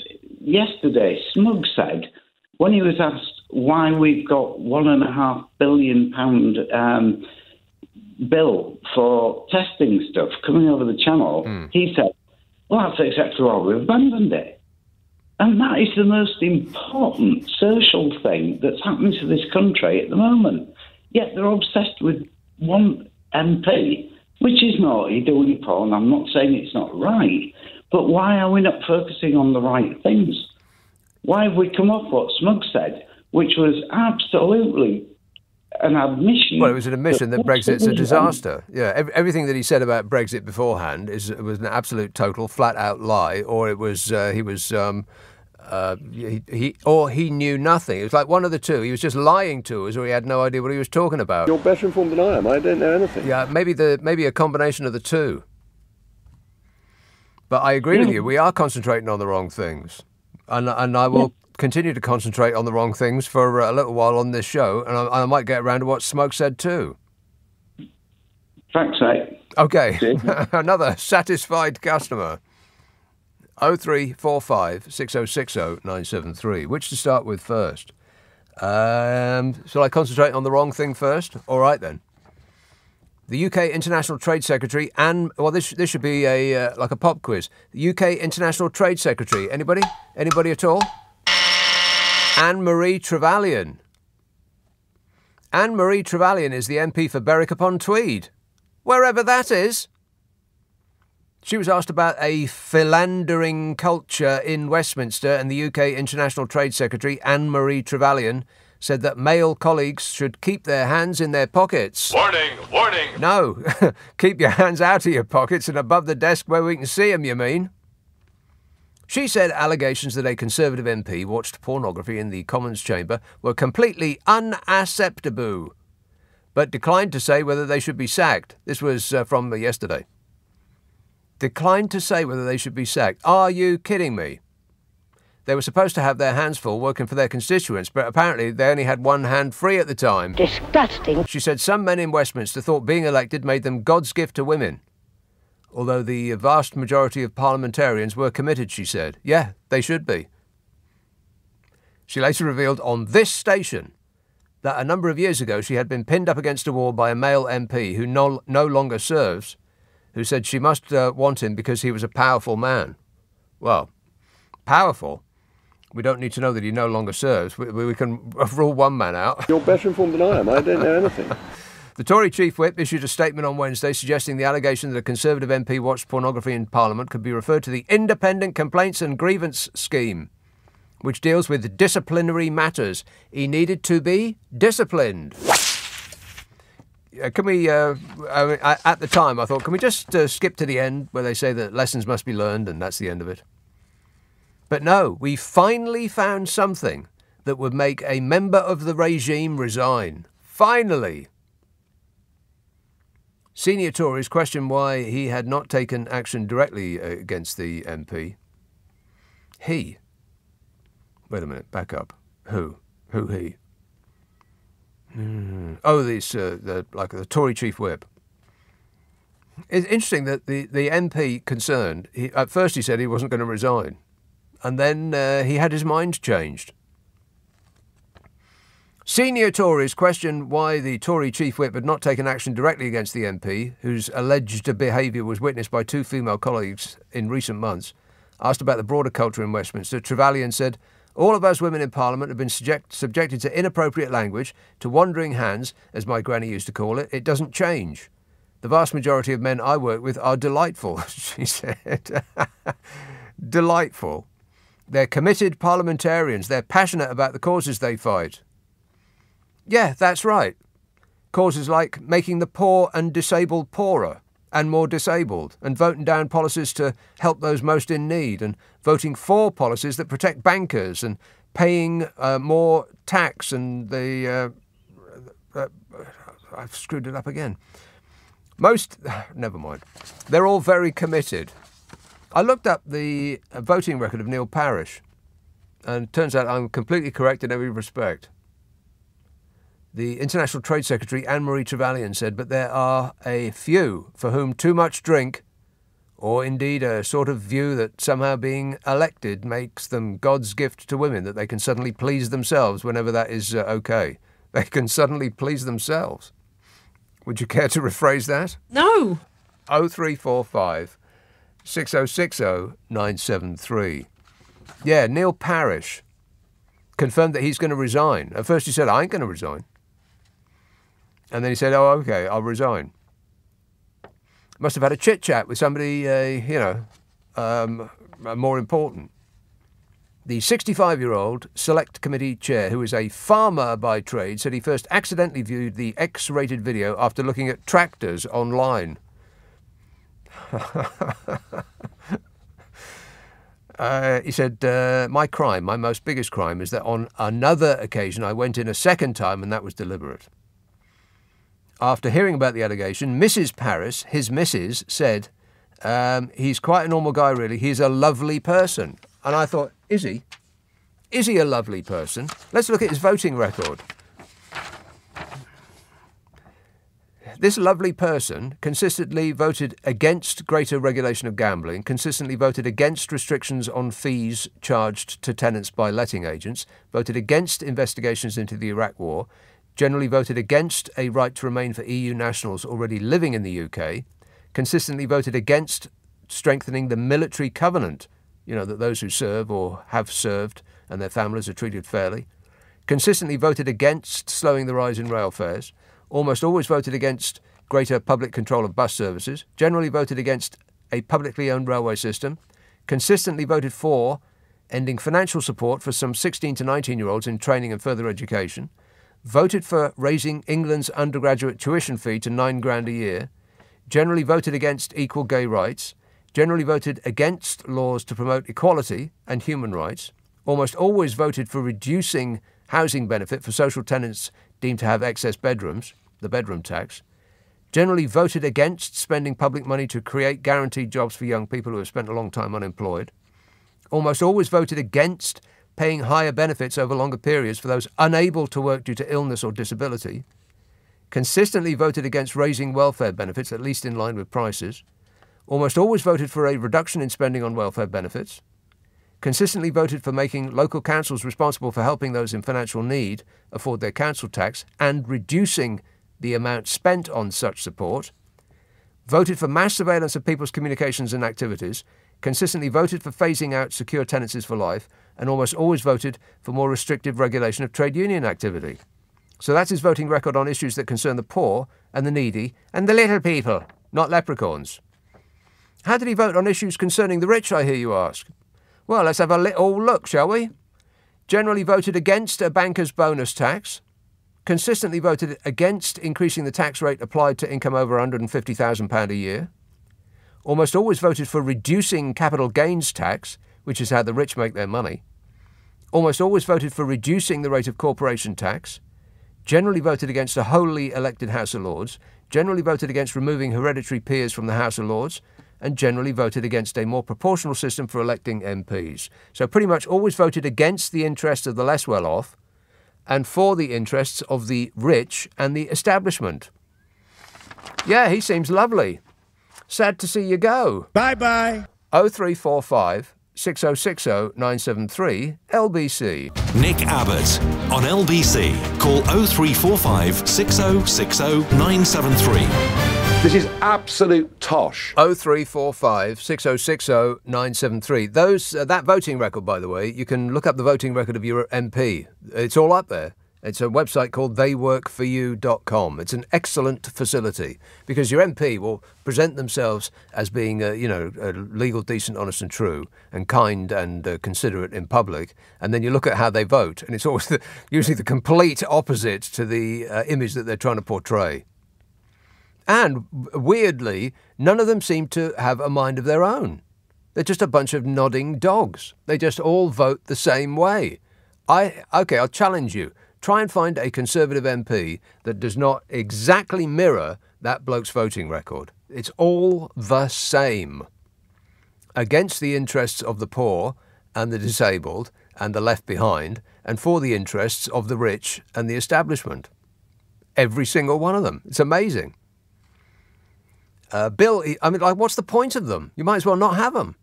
Yesterday, Smug said, when he was asked why we've got £1.5 billion bill for testing stuff coming over the channel, he said, well, that's exactly why we've abandoned it. And that is the most important social thing that's happening to this country at the moment. Yet they're obsessed with one MP, which is naughty, doing porn. I'm not saying it's not right, but why are we not focusing on the right things? Why have we come off what Smug said, which was absolutely an admission? Well, it was an admission that Brexit's a disaster. Yeah, everything that he said about Brexit beforehand was an absolute, total, flat-out lie, or it was he knew nothing. It was like one of the two. He was just lying to us, or he had no idea what he was talking about. You're better informed than I am. I don't know anything. Yeah, maybe a combination of the two. But I agree with you. We are concentrating on the wrong things, and I will continue to concentrate on the wrong things for a little while on this show, and I might get around to what Smug said too. Thanks, mate. Okay, another satisfied customer. 0345 6060 973. Which to start with first? Shall I concentrate on the wrong thing first? All right then. The UK International Trade Secretary, this should be like a pop quiz. The UK International Trade Secretary, anybody? Anybody at all? Anne-Marie Trevelyan. Anne-Marie Trevelyan is the MP for Berwick-upon-Tweed, wherever that is. She was asked about a philandering culture in Westminster, and the UK International Trade Secretary, Anne-Marie Trevelyan, said that male colleagues should keep their hands in their pockets. Warning, warning! No, keep your hands out of your pockets and above the desk where we can see them, you mean? She said allegations that a Conservative MP watched pornography in the Commons chamber were completely unacceptable. but declined to say whether they should be sacked. This was from yesterday. Declined to say whether they should be sacked. Are you kidding me? They were supposed to have their hands full working for their constituents, but apparently they only had one hand free at the time. Disgusting. She said some men in Westminster thought being elected made them God's gift to women. Although the vast majority of parliamentarians were committed, she said. Yeah, they should be. She later revealed on this station that a number of years ago she had been pinned up against a wall by a male MP who no longer serves, who said she must want him because he was a powerful man. Well, powerful? We don't need to know that he no longer serves. We can rule one man out. You're better informed than I am. I don't know anything. The Tory chief whip issued a statement on Wednesday suggesting the allegation that a Conservative MP watched pornography in Parliament could be referred to the Independent Complaints and Grievance Scheme, which deals with disciplinary matters. He needed to be disciplined. Can we, at the time, I thought, can we just skip to the end where they say that lessons must be learned and that's the end of it? But no, we finally found something that would make a member of the regime resign. Finally! Senior Tories questioned why he had not taken action directly against the MP. He? Wait a minute, back up. Who? Who he? Oh, the Tory chief whip. It's interesting that the MP concerned, at first he said he wasn't going to resign. And then he had his mind changed. Senior Tories questioned why the Tory chief whip had not taken action directly against the MP, whose alleged behaviour was witnessed by two female colleagues in recent months. Asked about the broader culture in Westminster, Trevelyan said, "All of us women in Parliament have been subjected to inappropriate language, to wandering hands, as my granny used to call it. It doesn't change. The vast majority of men I work with are delightful," she said. Delightful. They're committed parliamentarians. They're passionate about the causes they fight. Yeah, that's right. Causes like making the poor and disabled poorer and more disabled, and voting down policies to help those most in need, and voting for policies that protect bankers, and paying more tax, and I've screwed it up again. Never mind. They're all very committed. I looked up the voting record of Neil Parish, and it turns out I'm completely correct in every respect. The International Trade Secretary Anne-Marie Trevelyan said, but there are a few for whom too much drink, or indeed a sort of view that somehow being elected makes them God's gift to women, that they can suddenly please themselves whenever that is okay. They can suddenly please themselves. Would you care to rephrase that? No. 0345 6060 973. Yeah, Neil Parish confirmed that he's going to resign. At first he said, I ain't going to resign. And then he said, oh, OK, I'll resign. Must have had a chit-chat with somebody, more important. The 65-year-old Select Committee chair, who is a farmer by trade, said he first accidentally viewed the X-rated video after looking at tractors online. He said, my most biggest crime is that on another occasion I went in a second time and that was deliberate. After hearing about the allegation, Mrs. Paris, his missus, said, he's quite a normal guy, really. He's a lovely person. And I thought, is he? Is he a lovely person? Let's look at his voting record. This lovely person consistently voted against greater regulation of gambling, consistently voted against restrictions on fees charged to tenants by letting agents, voted against investigations into the Iraq War, generally voted against a right to remain for EU nationals already living in the UK, consistently voted against strengthening the military covenant, that those who serve or have served and their families are treated fairly, consistently voted against slowing the rise in rail fares, almost always voted against greater public control of bus services, generally voted against a publicly owned railway system, consistently voted for ending financial support for some 16 to 19-year-olds in training and further education, voted for raising England's undergraduate tuition fee to £9,000 a year, generally voted against equal gay rights, generally voted against laws to promote equality and human rights, almost always voted for reducing housing benefit for social tenants deemed to have excess bedrooms, the bedroom tax. Generally voted against spending public money to create guaranteed jobs for young people who have spent a long time unemployed. Almost always voted against paying higher benefits over longer periods for those unable to work due to illness or disability. Consistently voted against raising welfare benefits, at least in line with prices. Almost always voted for a reduction in spending on welfare benefits. Consistently voted for making local councils responsible for helping those in financial need afford their council tax and reducing the amount spent on such support. Voted for mass surveillance of people's communications and activities. Consistently voted for phasing out secure tenancies for life, and almost always voted for more restrictive regulation of trade union activity. So that's his voting record on issues that concern the poor and the needy and the little people, not leprechauns. How did he vote on issues concerning the rich, I hear you ask? Well, let's have a little look, shall we? Generally voted against a banker's bonus tax. Consistently voted against increasing the tax rate applied to income over £150,000 a year. Almost always voted for reducing capital gains tax, which is how the rich make their money. Almost always voted for reducing the rate of corporation tax. Generally voted against a wholly elected House of Lords. Generally voted against removing hereditary peers from the House of Lords. And generally voted against a more proportional system for electing MPs. So pretty much always voted against the interests of the less well-off and for the interests of the rich and the establishment. Yeah, he seems lovely. Sad to see you go. Bye-bye. 0345 6060 973 LBC. Nick Abbott on LBC. Call 0345 6060 973. This is absolute tosh. 0345 6060 973. That voting record, by the way, you can look up the voting record of your MP. It's all up there. It's a website called theyworkforyou.com. It's an excellent facility because your MP will present themselves as being, legal, decent, honest and true and kind and considerate in public. And then you look at how they vote and it's always usually the complete opposite to the image that they're trying to portray. And weirdly, none of them seem to have a mind of their own. They're just a bunch of nodding dogs. They just all vote the same way. I'll challenge you. Try and find a Conservative MP that does not exactly mirror that bloke's voting record. It's all the same. Against the interests of the poor and the disabled and the left behind, and for the interests of the rich and the establishment. Every single one of them. It's amazing. Bill, what's the point of them? You might as well not have them.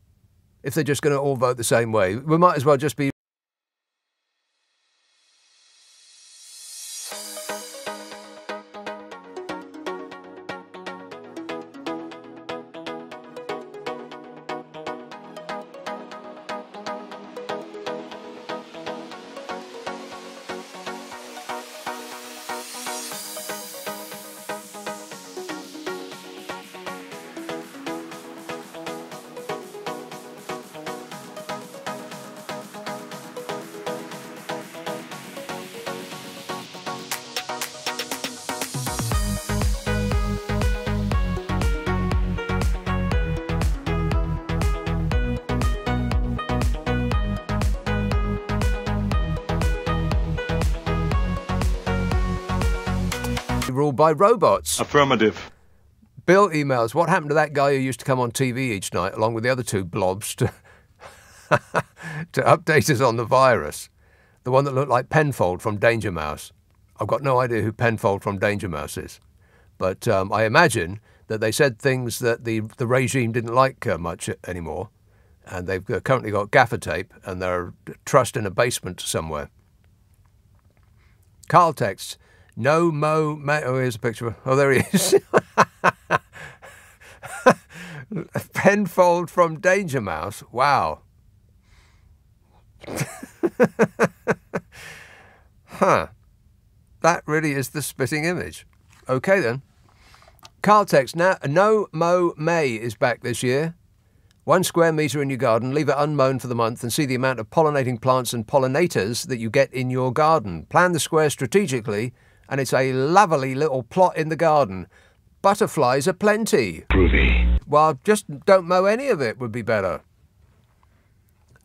If they're just going to all vote the same way, we might as well just be... ruled by robots. Affirmative. Bill emails, what happened to that guy who used to come on TV each night along with the other two blobs to update us on the virus? The one that looked like Penfold from Danger Mouse. I've got no idea who Penfold from Danger Mouse is. But I imagine that they said things that the regime didn't like much anymore. And they've currently got gaffer tape and they're trussed in a basement somewhere. Carl texts, no Mo May. Oh, here's a picture. Oh, there he is. Penfold from Danger Mouse. Wow. Huh. That really is the spitting image. Okay, then. Carl text, now, no Mo May is back this year. 1 square metre in your garden, leave it unmown for the month and see the amount of pollinating plants and pollinators that you get in your garden. Plan the square strategically and it's a lovely little plot in the garden. Butterflies aplenty. Groovy. Well, just don't mow any of it would be better.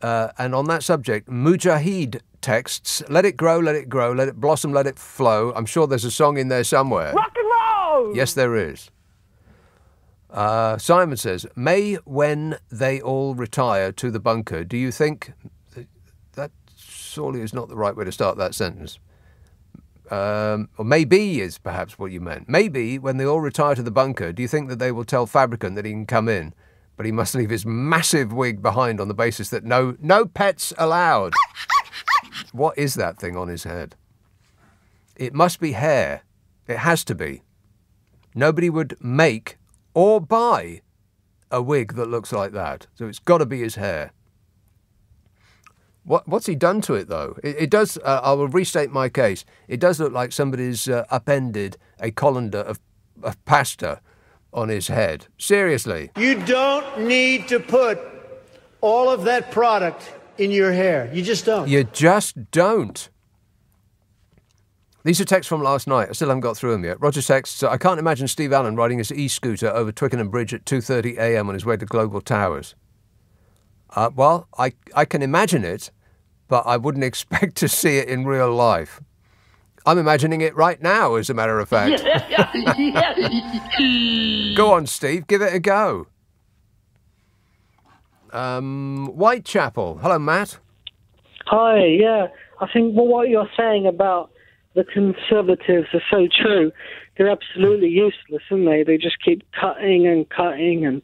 And on that subject, Mujahid texts, let it grow, let it grow, let it blossom, let it flow. I'm sure there's a song in there somewhere. Rock and No! Yes, there is. Simon says, May, when they all retire to the bunker, do you think... That surely is not the right way to start that sentence. Or maybe is perhaps what you meant. Maybe, when they all retire to the bunker, do you think that they will tell Fabricant that he can come in, but he must leave his massive wig behind on the basis that no pets allowed? What is that thing on his head? It must be hair. It has to be. Nobody would make or buy a wig that looks like that. So it's got to be his hair. What's he done to it, though? It does, I will restate my case, it does look like somebody's upended a colander of pasta on his head. Seriously. You don't need to put all of that product in your hair. You just don't. You just don't. These are texts from last night. I still haven't got through them yet. Roger texts, I can't imagine Steve Allen riding his e-scooter over Twickenham Bridge at 2:30 a.m. on his way to Global Towers. Well, I can imagine it, but I wouldn't expect to see it in real life. I'm imagining it right now, as a matter of fact. Go on, Steve, give it a go. Whitechapel. Hello, Matt. Hi, yeah. I think what you're saying about the Conservatives are so true. They're absolutely useless, aren't they? They just keep cutting and cutting and...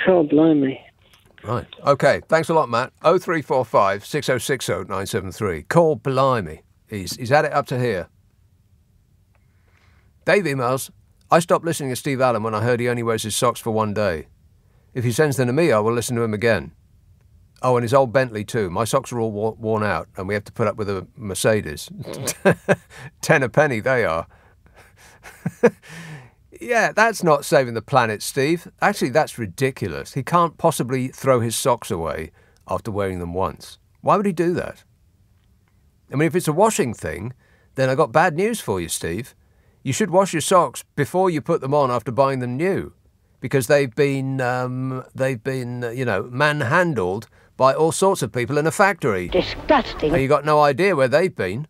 God blimey. Right. OK, thanks a lot, Matt. 0345 6060 973. Call blimey. He's had it up to here. Dave emails, I stopped listening to Steve Allen when I heard he only wears his socks for one day. If he sends them to me, I will listen to him again. Oh, and his old Bentley too. My socks are all worn out and we have to put up with a Mercedes. 10 a penny they are. Yeah, that's not saving the planet, Steve. Actually, that's ridiculous. He can't possibly throw his socks away after wearing them once. Why would he do that? I mean, if it's a washing thing, then I got bad news for you, Steve. You should wash your socks before you put them on after buying them new, because they've been manhandled by all sorts of people in a factory. Disgusting. And you got no idea where they've been.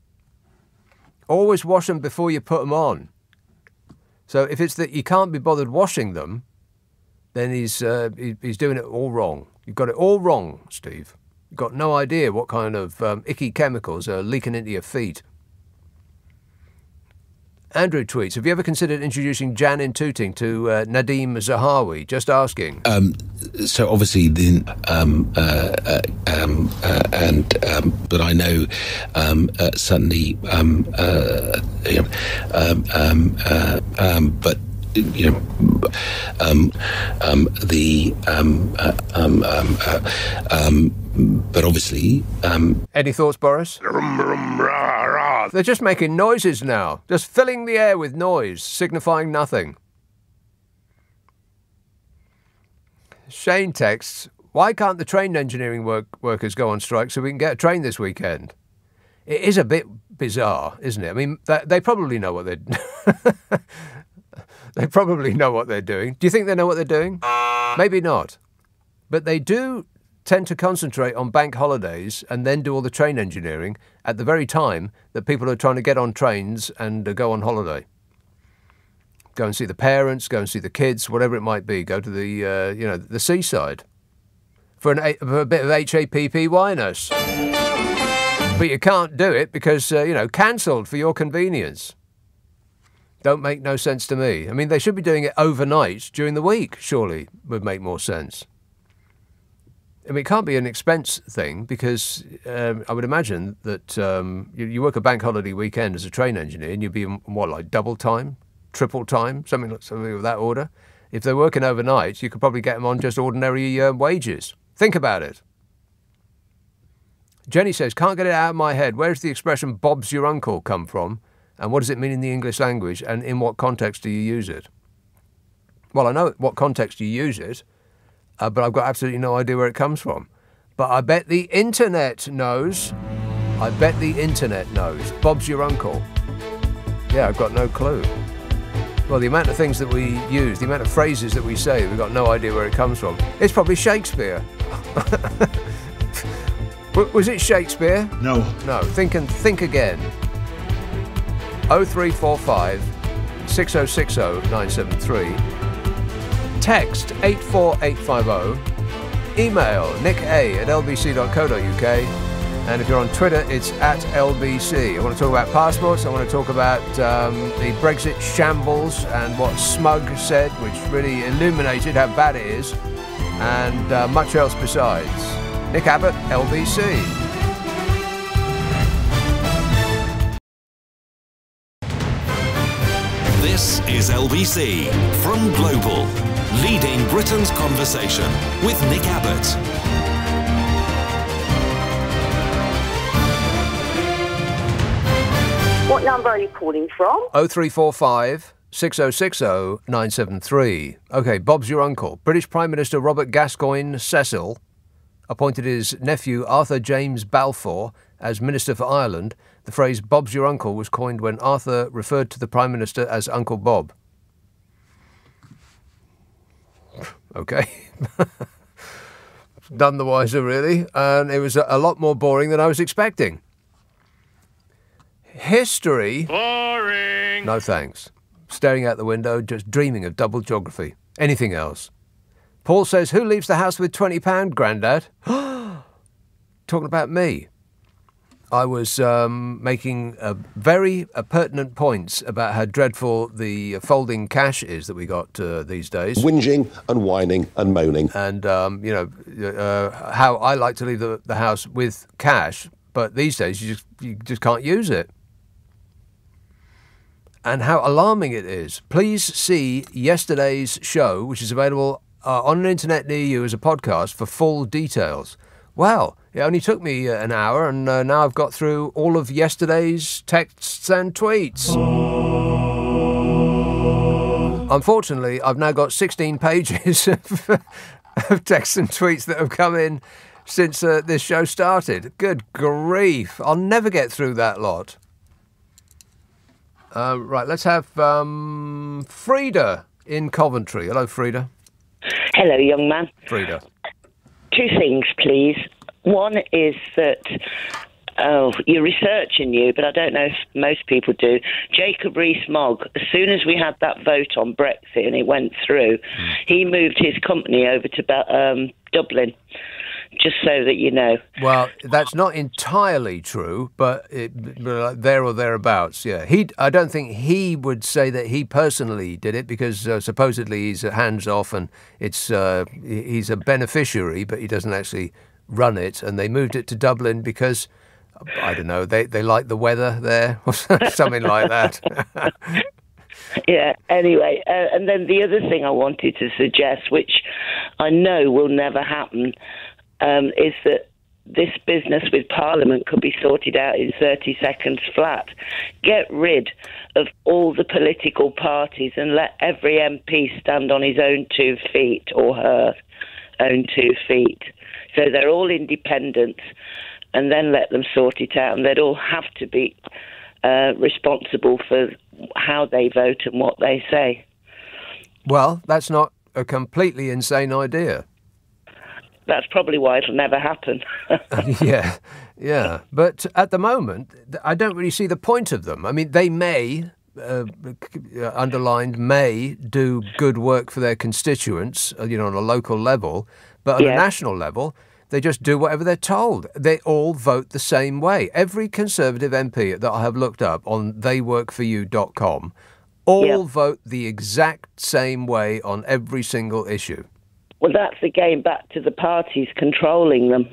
Always wash them before you put them on. So if it's that you can't be bothered washing them, then he's doing it all wrong. You've got it all wrong, Steve. You've got no idea what kind of icky chemicals are leaking into your feet. Andrew tweets, have you ever considered introducing Jan in Tooting to Nadim Zahawi? Just asking. So obviously, but I know certainly, but you know, but obviously. Any thoughts, Boris? They're just making noises now, just filling the air with noise, signifying nothing. Shane texts, why can't the train engineering workers go on strike so we can get a train this weekend? It is a bit bizarre, isn't it? I mean, they probably know what they're they probably know what they're doing. Do you think they know what they're doing? Maybe not. But they do tend to concentrate on bank holidays and then do all the train engineering at the very time that people are trying to get on trains and go on holiday. Go and see the parents, go and see the kids, whatever it might be. Go to the seaside for a bit of HAPPY-ness. But you can't do it because, cancelled for your convenience. Don't make no sense to me. I mean, they should be doing it overnight during the week, surely, would make more sense. I mean, it can't be an expense thing because I would imagine that you work a bank holiday weekend as a train engineer and you'd be like double time, triple time, something of that order. If they're working overnight, you could probably get them on just ordinary wages. Think about it. Jenny says, can't get it out of my head. Where does the expression Bob's your uncle come from? And what does it mean in the English language? And in what context do you use it? Well, I know what context you use it. But I've got absolutely no idea where it comes from. But I bet the internet knows. I bet the internet knows. Bob's your uncle. Yeah, I've got no clue. Well, the amount of things that we use, the amount of phrases that we say, we've got no idea where it comes from. It's probably Shakespeare. Was it Shakespeare? No. No, think again. 0345 6060 973. Text 84850. Email nicka@lbc.co.uk. And if you're on Twitter, it's @LBC. I want to talk about passports. I want to talk about the Brexit shambles and what Smug said, which really illuminated how bad it is, and much else besides. Nick Abbott, LBC. This is LBC from Global, leading Britain's conversation with Nick Abbott. What number are you calling from? 0345 6060 973. OK, Bob's your uncle. British Prime Minister Robert Gascoigne Cecil appointed his nephew Arthur James Balfour as Minister for Ireland. The phrase Bob's your uncle was coined when Arthur referred to the Prime Minister as Uncle Bob. OK. None the wiser, really. And it was a lot more boring than I was expecting. History. Boring. No thanks. Staring out the window, just dreaming of double geography. Anything else? Paul says, who leaves the house with £20, Grandad? Talking about me. I was making very pertinent points about how dreadful the folding cash is that we got these days. Whinging and whining and moaning. And, how I like to leave the house with cash, but these days you just can't use it. And how alarming it is. Please see yesterday's show, which is available on an internet near you as a podcast, for full details. Well, it only took me an hour, and now I've got through all of yesterday's texts and tweets. Unfortunately, I've now got 16 pages of texts and tweets that have come in since this show started. Good grief. I'll never get through that lot. Right, let's have Frida in Coventry. Hello, Frida. Hello, young man. Frida. Two things, please. One is that, you're researching but I don't know if most people do. Jacob Rees-Mogg, as soon as we had that vote on Brexit and it went through, he moved his company over to Dublin, just so that you know. Well, that's not entirely true, but there or thereabouts, yeah. I don't think he would say that he personally did it, because supposedly he's hands-off and he's a beneficiary, but he doesn't actually run it. And they moved it to Dublin because, I don't know, they like the weather there or something like that. Yeah, anyway, and then the other thing I wanted to suggest, which I know will never happen, is that this business with Parliament could be sorted out in 30 seconds flat. Get rid of all the political parties and let every MP stand on his own 2 feet or her own 2 feet. So they're all independent, and then let them sort it out. And they'd all have to be responsible for how they vote and what they say. Well, that's not a completely insane idea. That's probably why it'll never happen. Yeah. But at the moment, I don't really see the point of them. I mean, they may, underlined, may do good work for their constituents, on a local level, but on a national level, they just do whatever they're told. They all vote the same way. Every Conservative MP that I have looked up on theyworkforyou.com all vote the exact same way on every single issue. Well, that's again back to the parties controlling them.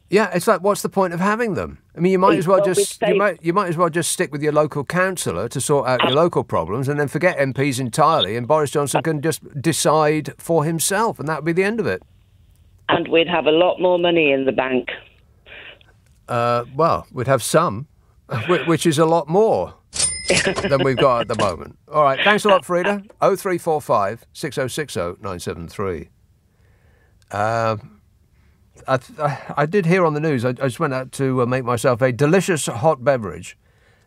Yeah, it's like, what's the point of having them? I mean, you might as well just stick with your local councillor to sort out your local problems, and then forget MPs entirely, and Boris Johnson can just decide for himself, and that would be the end of it. And we'd have a lot more money in the bank. Well, we'd have some, which is a lot more than we've got at the moment. All right, thanks a lot, Frida. 0345 6060 973. I did hear on the news, I just went out to make myself a delicious hot beverage,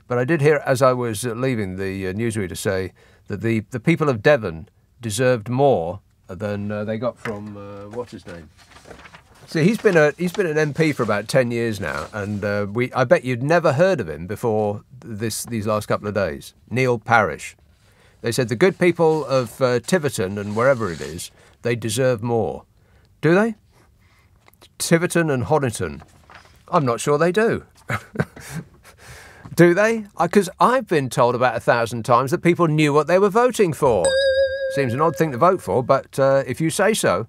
but I did hear as I was leaving the newsreader say that the people of Devon deserved more than they got from, what's his name? See, he's been an MP for about 10 years now, and I bet you'd never heard of him before these last couple of days. Neil Parish. They said the good people of Tiverton and wherever it is, they deserve more. Do they? Tiverton and Honiton. I'm not sure they do. Do they? Because I've been told about 1,000 times that people knew what they were voting for. Seems an odd thing to vote for, but if you say so.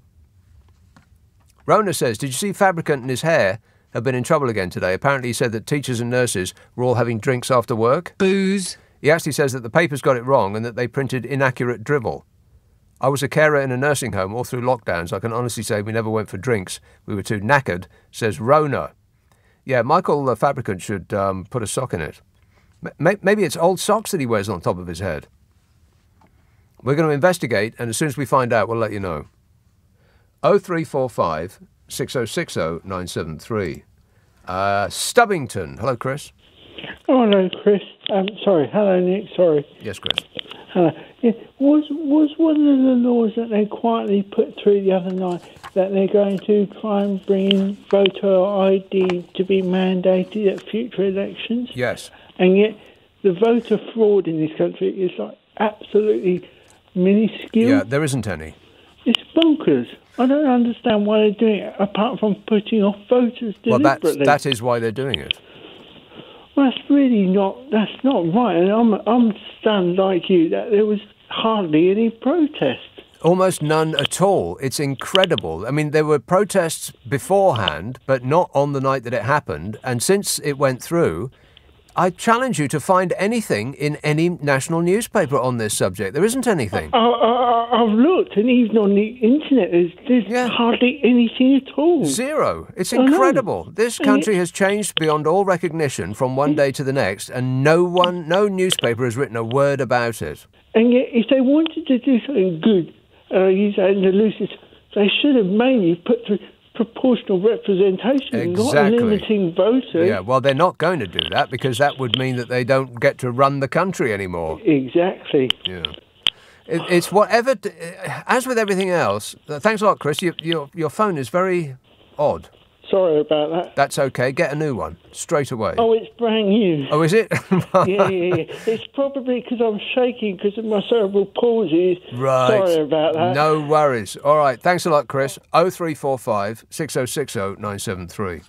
Rona says, did you see Fabricant and his hair have been in trouble again today? Apparently he said that teachers and nurses were all having drinks after work. Booze. He actually says that the papers got it wrong and that they printed inaccurate drivel. I was a carer in a nursing home all through lockdowns. I can honestly say we never went for drinks. We were too knackered, says Rona. Yeah, Michael Fabricant should put a sock in it. Maybe it's old socks that he wears on top of his head. We're going to investigate, and as soon as we find out, we'll let you know. 0345 6060 973. Stubbington. Hello, Chris. Oh, hello, Chris. Sorry. Hello, Nick. Sorry. Yes, Chris. Hello. Yeah, was one of the laws that they quietly put through the other night that they're going to try and bring in voter ID to be mandated at future elections? Yes. And yet the voter fraud in this country is like absolutely minuscule. Yeah, there isn't any. It's bonkers. I don't understand why they're doing it, apart from putting off voters deliberately. Well, that is why they're doing it. Well, that's not right. And I'm stunned like you that there was hardly any protest. Almost none at all. It's incredible. I mean, there were protests beforehand, but not on the night that it happened. And since it went through, I challenge you to find anything in any national newspaper on this subject. There isn't anything. I've looked, and even on the internet, there's hardly anything at all. Zero. It's incredible. This country has changed beyond all recognition from one day to the next, and no newspaper has written a word about it. And yet, if they wanted to do something good, use that in the loosest, they should have mainly put through proportional representation, not limiting voters. Yeah, well, they're not going to do that because that would mean that they don't get to run the country anymore. Exactly. Yeah. It's whatever. As with everything else, thanks a lot, Chris. Your phone is very odd. Sorry about that. That's okay. Get a new one straight away. Oh, it's brand new. Oh, is it? Yeah. It's probably because I'm shaking because of my cerebral palsy. Right. Sorry about that. No worries. All right. Thanks a lot, Chris. 0345 6060 973.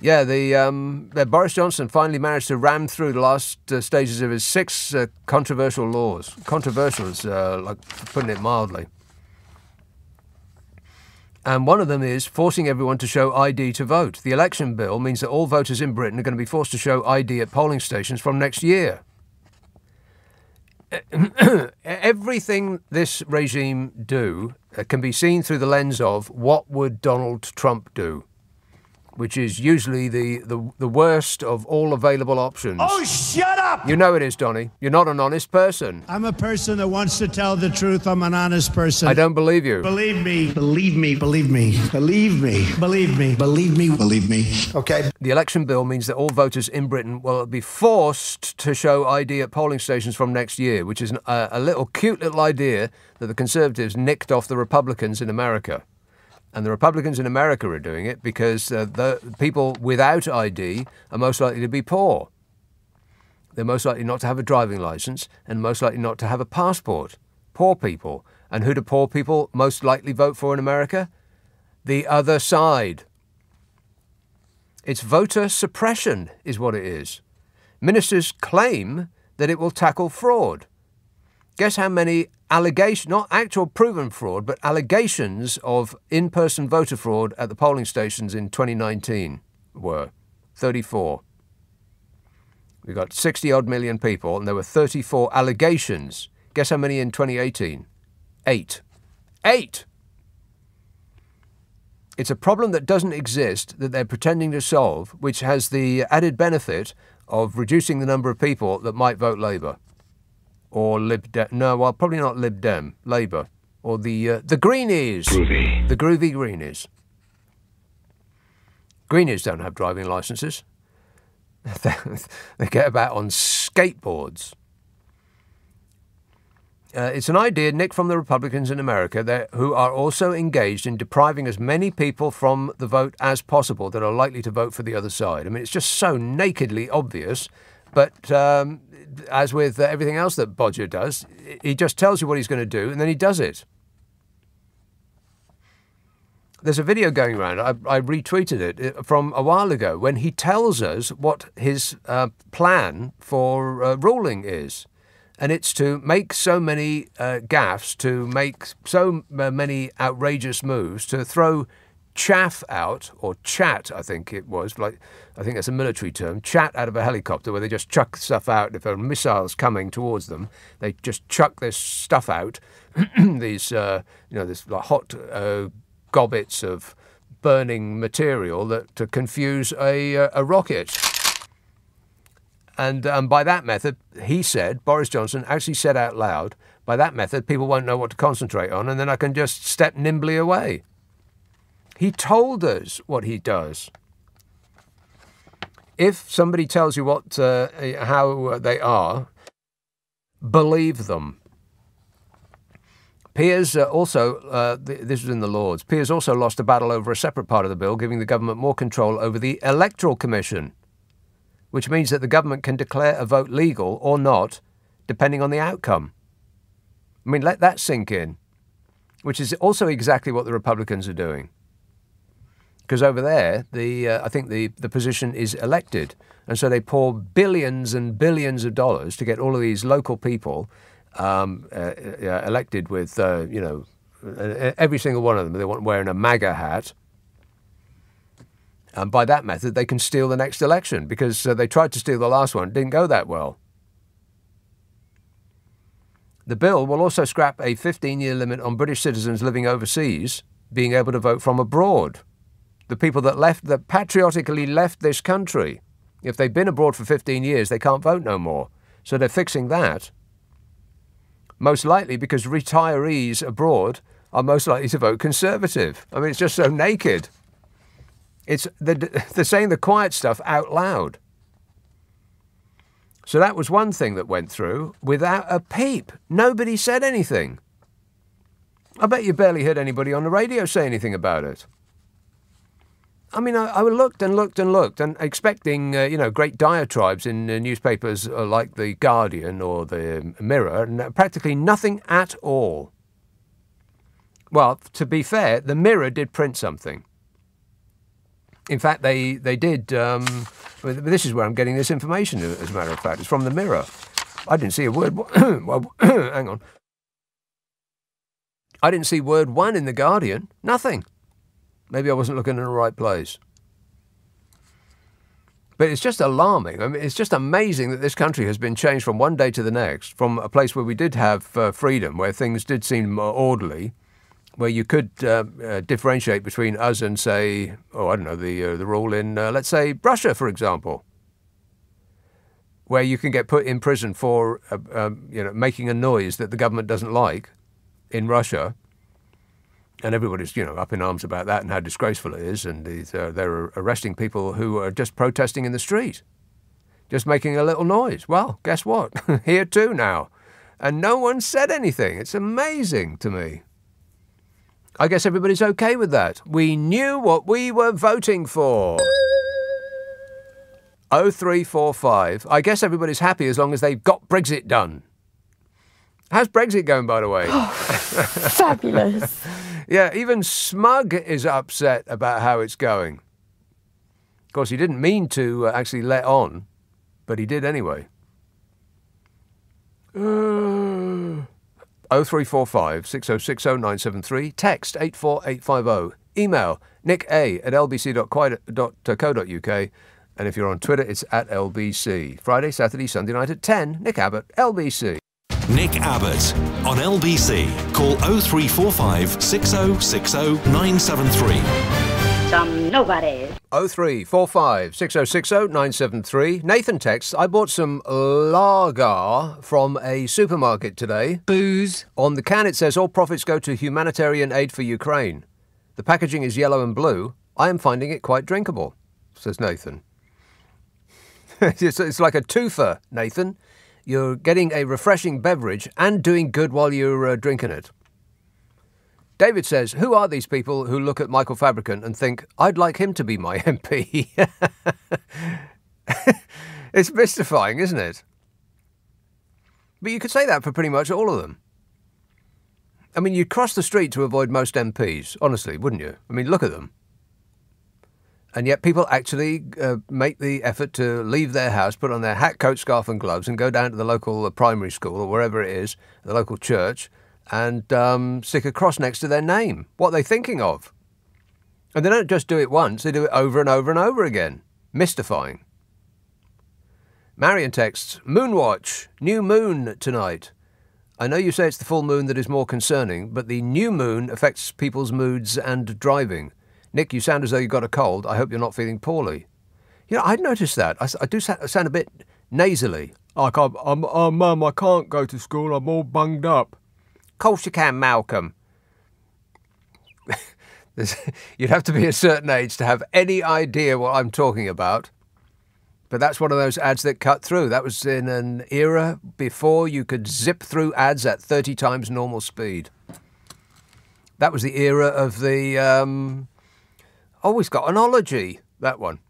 Yeah, the Boris Johnson finally managed to ram through the last stages of his 6 controversial laws. Controversial is like putting it mildly. And one of them is forcing everyone to show ID to vote. The election bill means that all voters in Britain are going to be forced to show ID at polling stations from next year. Everything this regime do can be seen through the lens of what would Donald Trump do, which is usually the worst of all available options. Oh, shut up! You know it is, Donny. You're not an honest person. I'm a person that wants to tell the truth. I'm an honest person. I don't believe you. Believe me. Believe me. Believe me. Believe me. Believe me. Believe me. Believe me. Okay. The election bill means that all voters in Britain will be forced to show ID at polling stations from next year, which is a cute little idea that the Conservatives nicked off the Republicans in America. And the Republicans in America are doing it because the people without ID are most likely to be poor. They're most likely not to have a driving licence and most likely not to have a passport. Poor people. And who do poor people most likely vote for in America? The other side. It's voter suppression is what it is. Ministers claim that it will tackle fraud. Guess how many allegations, not actual proven fraud, but allegations of in-person voter fraud at the polling stations in 2019 were? 34. We got 60-odd million people, and there were 34 allegations. Guess how many in 2018? 8. 8! It's a problem that doesn't exist that they're pretending to solve, which has the added benefit of reducing the number of people that might vote Labour. Or Lib Dem. No, well, probably not Lib Dem. Labour. Or the Greenies. Groovy. The groovy Greenies. Greenies don't have driving licences. They get about on skateboards. It's an idea nicked from the Republicans in America who are also engaged in depriving as many people from the vote as possible that are likely to vote for the other side. I mean, it's just so nakedly obvious. But as with everything else that Bodger does, he just tells you what he's going to do and then he does it. There's a video going around, I retweeted it from a while ago, when he tells us what his plan for ruling is. And it's to make so many gaffes, to make so many outrageous moves, to throw chaff out, or chat, I think it was, I think that's a military term, chat out of a helicopter, where they just chuck stuff out. If there are missiles coming towards them, they just chuck this stuff out, these, this like hot gobbets of burning material to confuse a rocket. And by that method, he said, Boris Johnson actually said out loud, by that method, people won't know what to concentrate on, and then I can just step nimbly away. He told us what he does. If somebody tells you how they are, believe them. Piers also, this was in the Lords, Piers also lost a battle over a separate part of the bill, giving the government more control over the Electoral Commission, which means that the government can declare a vote legal or not, depending on the outcome. I mean, let that sink in, which is also exactly what the Republicans are doing. Because over there, I think the position is elected, and so they pour billions and billions of dollars to get all of these local people elected with, every single one of them. They want wearing a MAGA hat. And by that method, they can steal the next election, because they tried to steal the last one. It didn't go that well. The bill will also scrap a 15-year limit on British citizens living overseas being able to vote from abroad. The people that patriotically left this country, if they've been abroad for 15 years, they can't vote no more. So they're fixing that. Most likely because retirees abroad are most likely to vote Conservative. I mean, it's just so naked. They're saying the quiet stuff out loud. So that was one thing that went through without a peep. Nobody said anything. I bet you barely heard anybody on the radio say anything about it. I mean, I looked and looked and looked, and expecting, great diatribes in newspapers like The Guardian or The Mirror, and practically nothing at all. Well, to be fair, The Mirror did print something. In fact, they did. This is where I'm getting this information, as a matter of fact. It's from The Mirror. I didn't see a word. Well, hang on. I didn't see word one in The Guardian. Nothing. Maybe I wasn't looking in the right place. But it's just alarming. I mean, it's just amazing that this country has been changed from one day to the next, from a place where we did have freedom, where things did seem orderly, where you could differentiate between us and, say, the rule in, let's say, Russia, for example, where you can get put in prison for, making a noise that the government doesn't like in Russia. And everybody's, up in arms about that and how disgraceful it is. And they're arresting people who are just protesting in the street, just making a little noise. Well, guess what? Here too now. And no one said anything. It's amazing to me. I guess everybody's okay with that. We knew what we were voting for. 0345. I guess everybody's happy as long as they've got Brexit done. How's Brexit going, by the way? Oh, fabulous. Yeah, even Smug is upset about how it's going. Of course, he didn't mean to actually let on, but he did anyway. 0345 6060 973. Text 84850. Email nicka@lbc.co.uk. And if you're on Twitter, it's @LBC. Friday, Saturday, Sunday night at 10. Nick Abbott, LBC. Nick Abbott on LBC. Call 0345 6060 973. Some nobody. 0345 6060 973. Nathan texts, I bought some lager from a supermarket today. Booze. On the can it says all profits go to humanitarian aid for Ukraine. The packaging is yellow and blue. I am finding it quite drinkable, says Nathan. It's like a twofer, Nathan. You're getting a refreshing beverage and doing good while you're drinking it. David says, who are these people who look at Michael Fabricant and think, I'd like him to be my MP? It's mystifying, isn't it? But you could say that for pretty much all of them. I mean, you'd cross the street to avoid most MPs, honestly, wouldn't you? I mean, look at them. And yet people actually make the effort to leave their house, put on their hat, coat, scarf and gloves and go down to the local primary school or wherever it is, the local church, and stick a cross next to their name. What are they thinking of? And they don't just do it once, they do it over and over and over again. Mystifying. Marion texts, Moonwatch, new moon tonight. I know you say it's the full moon that is more concerning, but the new moon affects people's moods and driving. Nick, you sound as though you've got a cold. I hope you're not feeling poorly. You know, I'd noticed that. I do sound a bit nasally. Like, Mum, I can't go to school. I'm all bunged up. Of course you can, Malcolm. You'd have to be a certain age to have any idea what I'm talking about. But that's one of those ads that cut through. That was in an era before you could zip through ads at 30 times normal speed. That was the era of the... he's got an ology, that one.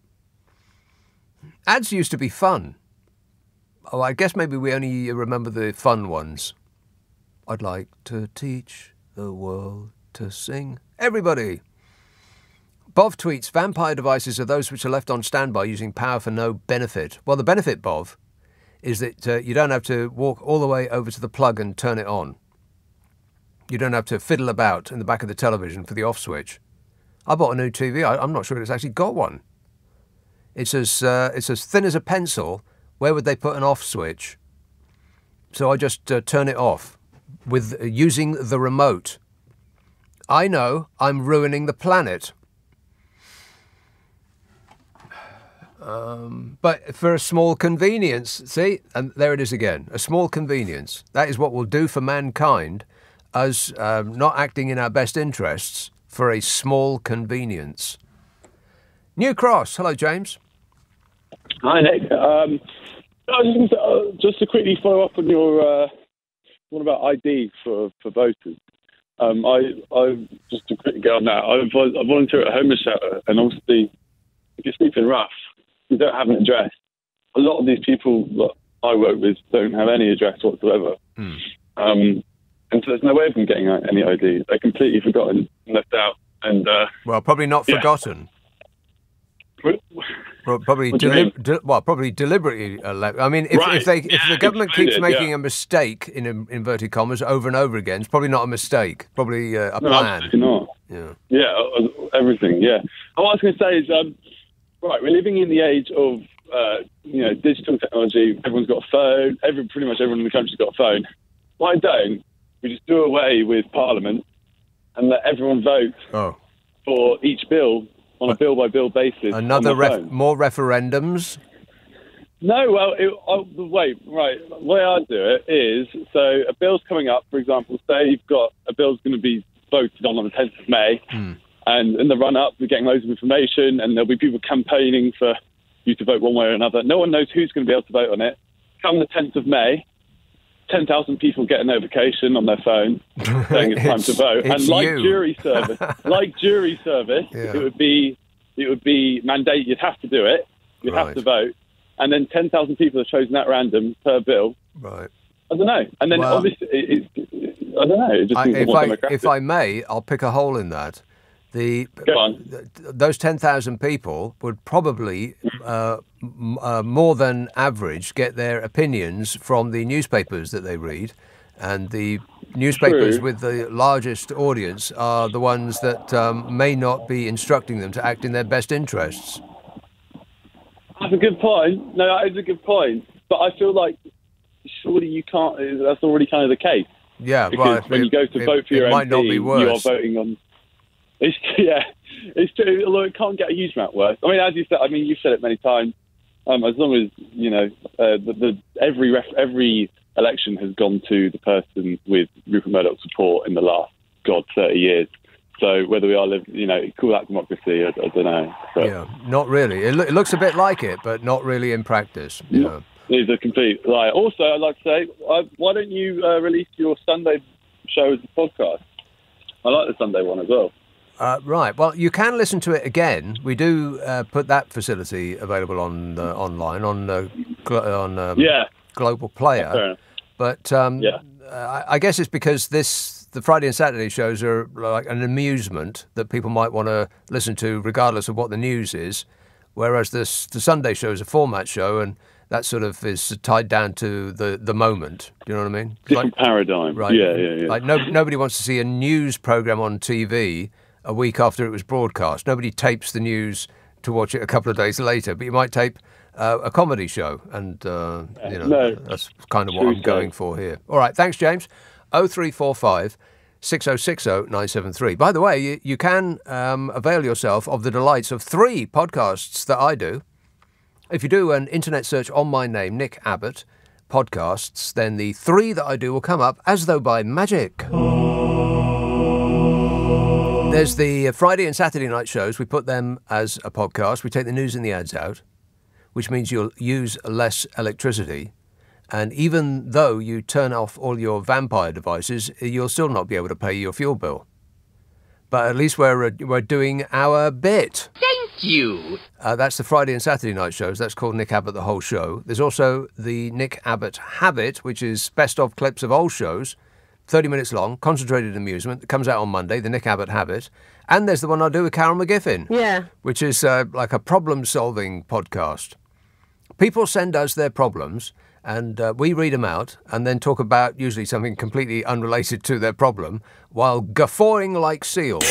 Ads used to be fun. Oh, I guess maybe we only remember the fun ones. I'd like to teach the world to sing. Everybody! Bov tweets, vampire devices are those which are left on standby using power for no benefit. Well, the benefit, Bov, is that you don't have to walk all the way over to the plug and turn it on. You don't have to fiddle about in the back of the television for the off switch. I bought a new TV. I'm not sure it's actually got one. It's as thin as a pencil. Where would they put an off switch? So I just turn it off with using the remote. I know I'm ruining the planet. But for a small convenience, see, and there it is again, a small convenience. That is what will do for mankind, us not acting in our best interests for a small convenience. New Cross, hello James. Hi Nick. Just to quickly follow up on your one about ID for voters. I just to quickly go on that. I volunteer at a homeless shelter, and obviously, if you're sleeping rough, you don't have an address. A lot of these people that I work with don't have any address whatsoever. And so there's no way of them getting any ID. They're completely forgotten and left out. And well, probably not forgotten. Probably deliberately. I mean, if the government keeps making a mistake in inverted commas over and over again, it's probably not a mistake. Probably a plan. Absolutely not. Yeah, everything. Yeah. What I was going to say is, right, we're living in the age of digital technology. Everyone's got a phone. Pretty much everyone in the country's got a phone. Why don't we just do away with Parliament and let everyone vote for each bill on a bill-by-bill basis? More referendums? No, well, wait, right. The way I do it is, so a bill's coming up, for example, say you've got a bill's going to be voted on the 10th of May, and in the run-up, we're getting loads of information, and there'll be people campaigning for you to vote one way or another. No one knows who's going to be able to vote on it. Come the 10th of May, 10,000 people get a notification on their phone saying it's time to vote. And like jury service, it would be mandated. You'd have to do it. You'd have to vote. And then 10,000 people are chosen at random per bill. Right. I don't know. And then obviously, I don't know. It just seems more democratic. If I may, I'll pick a hole in that. Those 10,000 people would probably, more than average, get their opinions from the newspapers that they read. And the newspapers with the largest audience are the ones that may not be instructing them to act in their best interests. That's a good point. No, that is a good point. But I feel like surely you can't. That's already kind of the case. Yeah, because when you go to vote for your MP, you are voting on. It's true. Although it can't get a huge amount worse. I mean, as you said, you've said it many times. As long as every election has gone to the person with Rupert Murdoch's support in the last 30 years. So whether we are call that democracy, I don't know. But. Yeah, not really. It looks a bit like it, but not really in practice. No, He's a complete liar. Also, I'd like to say, why don't you release your Sunday show as a podcast? I like the Sunday one as well. Right. Well, you can listen to it again. We do put that facility available on online on Global Player. But I guess it's because the Friday and Saturday shows are like an amusement that people might want to listen to regardless of what the news is, whereas the Sunday show is a format show, and that sort of is tied down to the moment. Do you know what I mean? Different paradigm. Right. Yeah. Like nobody wants to see a news program on TV a week after it was broadcast. Nobody tapes the news to watch it a couple of days later, but you might tape a comedy show, and that's kind of what I'm going for here. All right, thanks, James. 0345 6060 973. By the way, you can avail yourself of the delights of 3 podcasts that I do. If you do an internet search on my name, Nick Abbott, podcasts, then the 3 that I do will come up as though by magic. There's the Friday and Saturday night shows. We put them as a podcast. We take the news and the ads out, which means you'll use less electricity. And even though you turn off all your vampire devices, you'll still not be able to pay your fuel bill. But at least we're doing our bit. Thank you. That's the Friday and Saturday night shows. That's called Nick Abbott The Whole Show. There's also the Nick Abbott Habit, which is best of clips of old shows, 30 minutes long, concentrated amusement, that comes out on Monday, the Nick Abbott Habit. And there's the one I do with Carol McGiffin. Yeah. Which is like a problem-solving podcast. People send us their problems, and we read them out and then talk about usually something completely unrelated to their problem while guffawing like seals.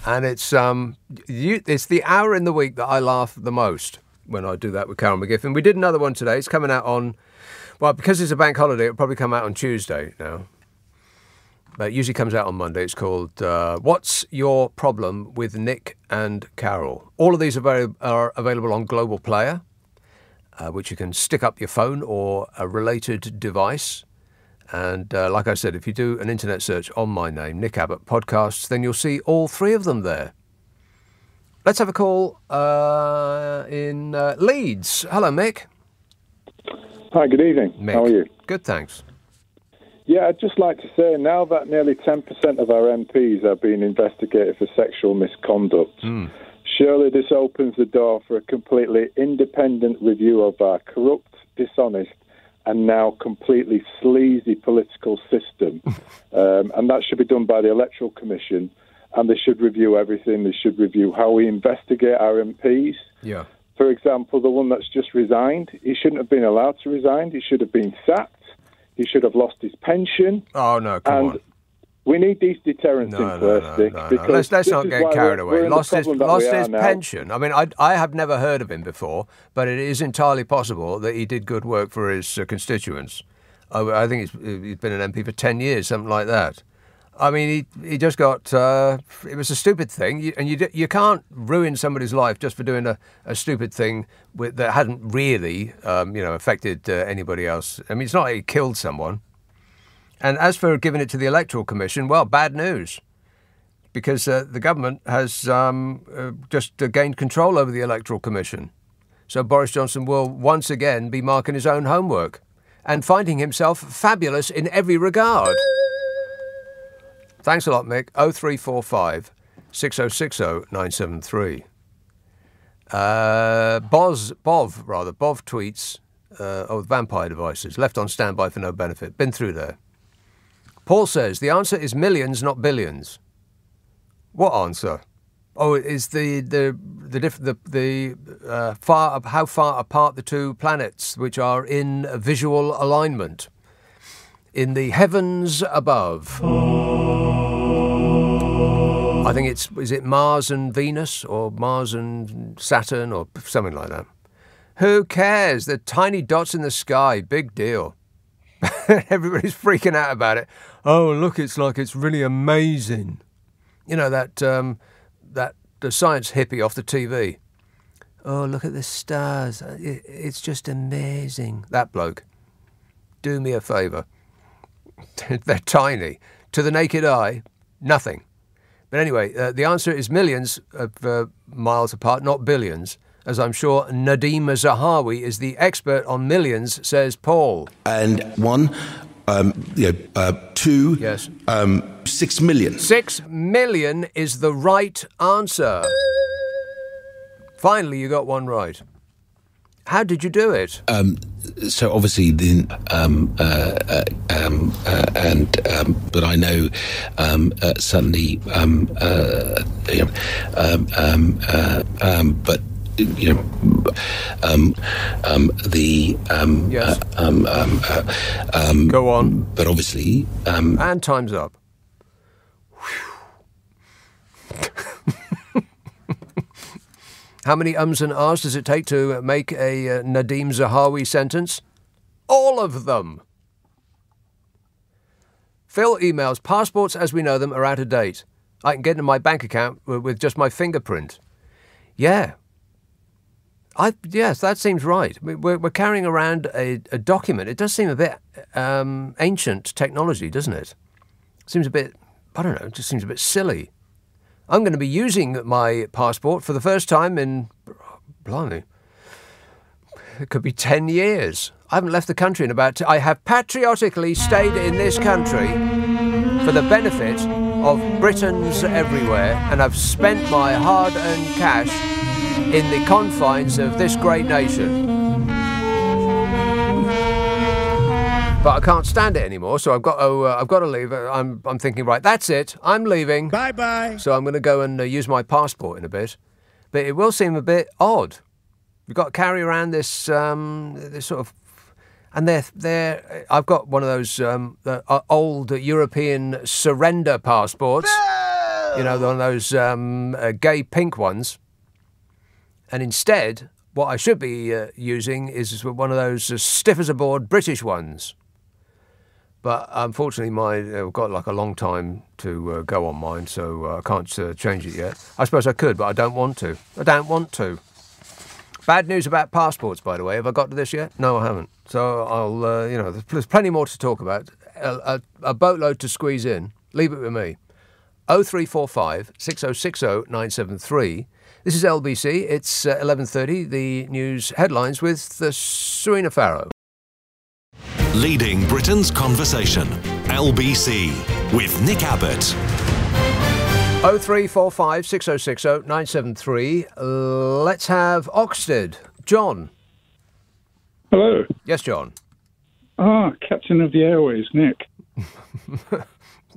And it's the hour in the week that I laugh the most when I do that with Carol McGiffin. We did another one today. It's coming out on, well, because it's a bank holiday, it'll probably come out on Tuesday now. But it usually comes out on Monday. It's called What's Your Problem with Nick and Carol? All of these are available on Global Player, which you can stick up your phone or a related device. And like I said, if you do an internet search on my name, Nick Abbott Podcasts, then you'll see all 3 of them there. Let's have a call in Leeds. Hello, Mick. Hi, good evening. Mick. How are you? Good, thanks. Yeah, I'd just like to say, now that nearly 10% of our MPs are being investigated for sexual misconduct, surely this opens the door for a completely independent review of our corrupt, dishonest, and now completely sleazy political system. And that should be done by the Electoral Commission, and they should review everything. They should review how we investigate our MPs. Yeah. For example, the one that's just resigned, he shouldn't have been allowed to resign. He should have been sacked. He should have lost his pension. Oh, no, come on. We need these deterrents in place, Dick. Let's not get carried away. Lost his pension. I mean, I have never heard of him before, but it is entirely possible that he did good work for his constituents. I think he's been an MP for 10 years, something like that. I mean, he just got... it was a stupid thing, and you can't ruin somebody's life just for doing a stupid thing that hadn't really, affected anybody else. I mean, it's not like he killed someone. And as for giving it to the Electoral Commission, well, bad news. Because the government has just gained control over the Electoral Commission. So Boris Johnson will once again be marking his own homework and finding himself fabulous in every regard. Thanks a lot, Mick. 0345 6060 973. Bov tweets, vampire devices, left on standby for no benefit. Been through there. Paul says, the answer is millions, not billions. What answer? Oh, it is how far apart the 2 planets, which are in visual alignment. In the heavens above. I think is it Mars and Venus, or Mars and Saturn, or something like that. Who cares? They're tiny dots in the sky. Big deal. Everybody's freaking out about it. Oh, look, it's really amazing. You know, the science hippie off the TV. Oh, look at the stars. It's just amazing. That bloke. Do me a favour. They're tiny. To the naked eye, nothing. But anyway, the answer is millions of miles apart, not billions. as I'm sure Nadeem Zahawi is the expert on millions, says Paul. And one, two, yes. 6 million. 6 million is the right answer. Finally, you got one right. How did you do it? So obviously, but I know certainly, but you know, yes. Go on. But obviously, and time's up. How many ums and ahs does it take to make a Nadeem Zahawi sentence? All of them. Phil emails, passports as we know them are out of date. I can get into my bank account with just my fingerprint. Yeah. Yes, that seems right. We're carrying around a document. It does seem a bit ancient technology, doesn't it? Seems a bit, I don't know, it just seems a bit silly. I'm going to be using my passport for the first time in, blimey, it could be 10 years. I haven't left the country in about... I have patriotically stayed in this country for the benefit of Britons everywhere, and I've spent my hard-earned cash in the confines of this great nation. But I can't stand it anymore, so I've got to leave. I'm thinking, right, that's it. I'm leaving. Bye-bye. So I'm going to go and use my passport in a bit. But it will seem a bit odd. You've got to carry around this sort of, and they're. I've got one of those old European surrender passports. You know, one of those gay pink ones. And instead, what I should be using is one of those stiff as a board British ones. But unfortunately, I've got like a long time to go on mine, so I can't change it yet. I suppose I could, but I don't want to. I don't want to. Bad news about passports, by the way. Have I got to this yet? No, I haven't. So I'll, there's plenty more to talk about. A boatload to squeeze in. Leave it with me. 0345 6060 973. This is LBC. It's 11:30. The news headlines with Serena Farrow. Leading Britain's conversation. LBC with Nick Abbott. 0345 6060 973. Let's have Oxted. John. Hello. Yes, John. Captain of the Airways, Nick.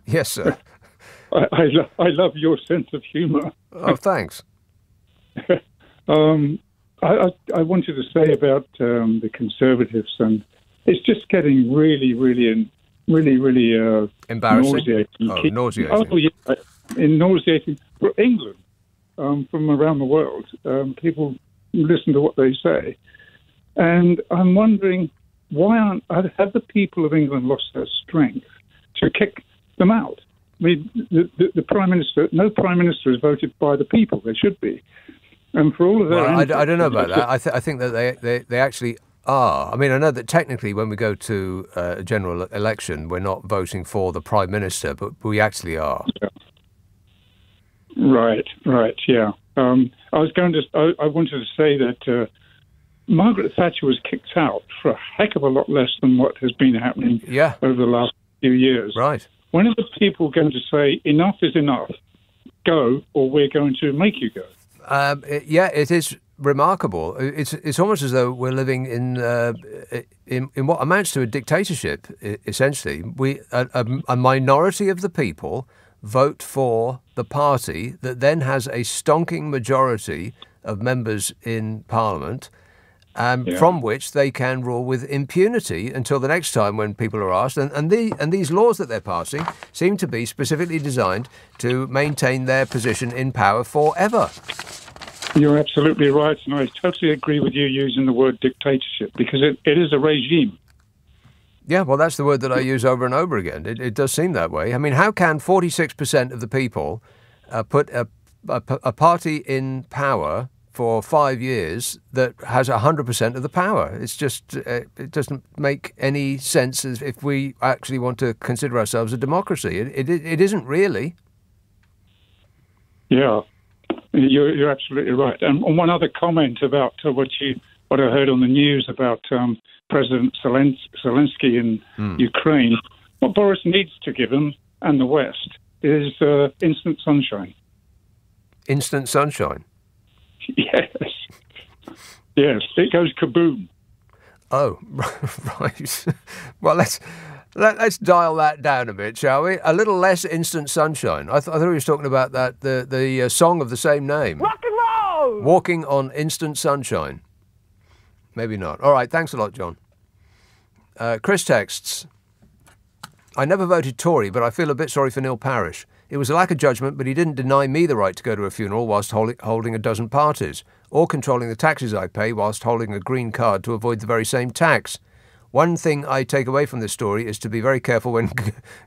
Yes, sir. I love your sense of humour. Oh, thanks. I wanted to say about the Conservatives, and it's just getting really embarrassing. Nauseating. Nauseating. Oh, yeah, nauseating for England from around the world. People listen to what they say, and I'm wondering have the people of England lost their strength to kick them out? I mean, the Prime Minister, no Prime Minister is voted by the people. They should be. And for all of their... Well, I don't know about that. I think that they actually are. I mean, I know that technically when we go to a general election, we're not voting for the Prime Minister, but we actually are. Yeah. Right, yeah. I wanted to say that Margaret Thatcher was kicked out for a heck of a lot less than what has been happening over the last few years. Right. When are the people going to say, enough is enough, go, or we're going to make you go? It is remarkable. It's almost as though we're living in what amounts to a dictatorship, essentially. A minority of the people vote for the party that then has a stonking majority of members in Parliament, from which they can rule with impunity until the next time when people are asked. And these laws that they're passing seem to be specifically designed to maintain their position in power forever. You're absolutely right, and I totally agree with you using the word dictatorship, because it is a regime. Yeah, well, that's the word that I use over and over again. It does seem that way. I mean, how can 46% of the people put a party in power for 5 years that has 100% of the power? It's just, it doesn't make any sense as if we actually want to consider ourselves a democracy. It isn't really. Yeah. You're absolutely right. And one other comment about what I heard on the news about President Zelensky in Ukraine. What Boris needs to give him and the West is instant sunshine. Instant sunshine? Yes. Yes, it goes kaboom. Oh, right. Well, let's dial that down a bit, shall we? A little less instant sunshine. I thought he was talking about that the song of the same name. Rock and roll! Walking on instant sunshine. Maybe not. All right, thanks a lot, John. Chris texts, I never voted Tory, but I feel a bit sorry for Neil Parish. It was a lack of judgment, but he didn't deny me the right to go to a funeral whilst holding a dozen parties, or controlling the taxes I pay whilst holding a green card to avoid the very same tax. One thing I take away from this story is to be very careful when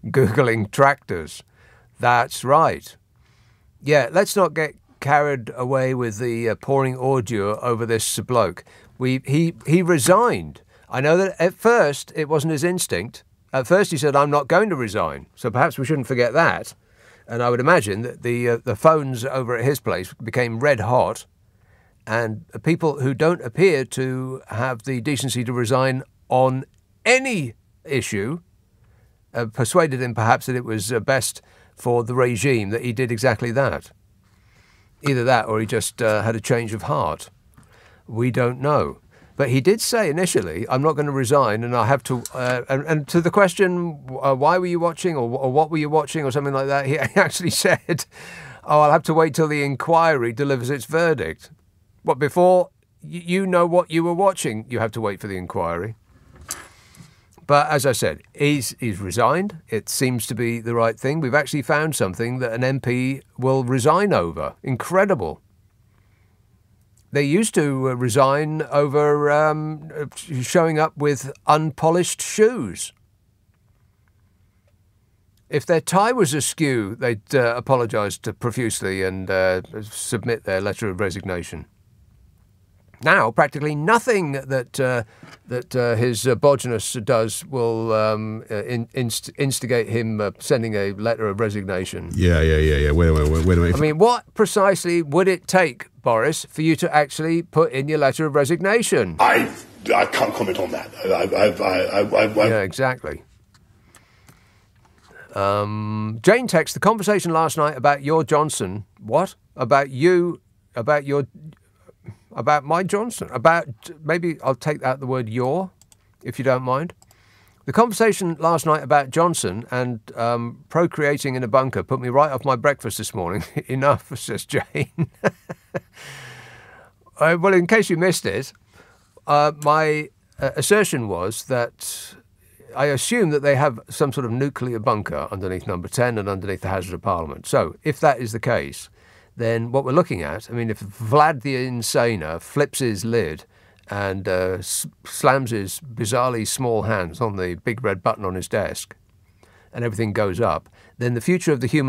Googling tractors. That's right. Yeah, let's not get carried away with the pouring ordure over this bloke. He resigned. I know that at first it wasn't his instinct. At first he said, I'm not going to resign. So perhaps we shouldn't forget that. And I would imagine that the phones over at his place became red hot, and people who don't appear to have the decency to resign on any issue persuaded him perhaps that it was best for the regime that he did exactly that. Either that or he just had a change of heart. We don't know. But he did say initially, I'm not going to resign and I have to... and to the question, why were you watching or what were you watching or something like that, he actually said, I'll have to wait till the inquiry delivers its verdict. What, before you know what you were watching, you have to wait for the inquiry. But as I said, he's resigned. It seems to be the right thing. We've actually found something that an MP will resign over. Incredible. They used to resign over showing up with unpolished shoes. If their tie was askew, they'd apologise profusely and submit their letter of resignation. Now, practically nothing that his Bogenus does will instigate him sending a letter of resignation. Yeah. Wait a minute. I mean, what precisely would it take, Boris, for you to actually put in your letter of resignation? I can't comment on that. Yeah, exactly. Jane texts, the conversation last night about your Johnson. What? About you? About your... About my Johnson? About... Maybe I'll take out the word your, if you don't mind. The conversation last night about Johnson and procreating in a bunker put me right off my breakfast this morning. Enough, says Jane. Well, in case you missed it, my assertion was that I assume that they have some sort of nuclear bunker underneath number 10 and underneath the Houses of Parliament. So if that is the case, then what we're looking at, I mean, if Vlad the Insaner flips his lid and slams his bizarrely small hands on the big red button on his desk and everything goes up, then the future of the human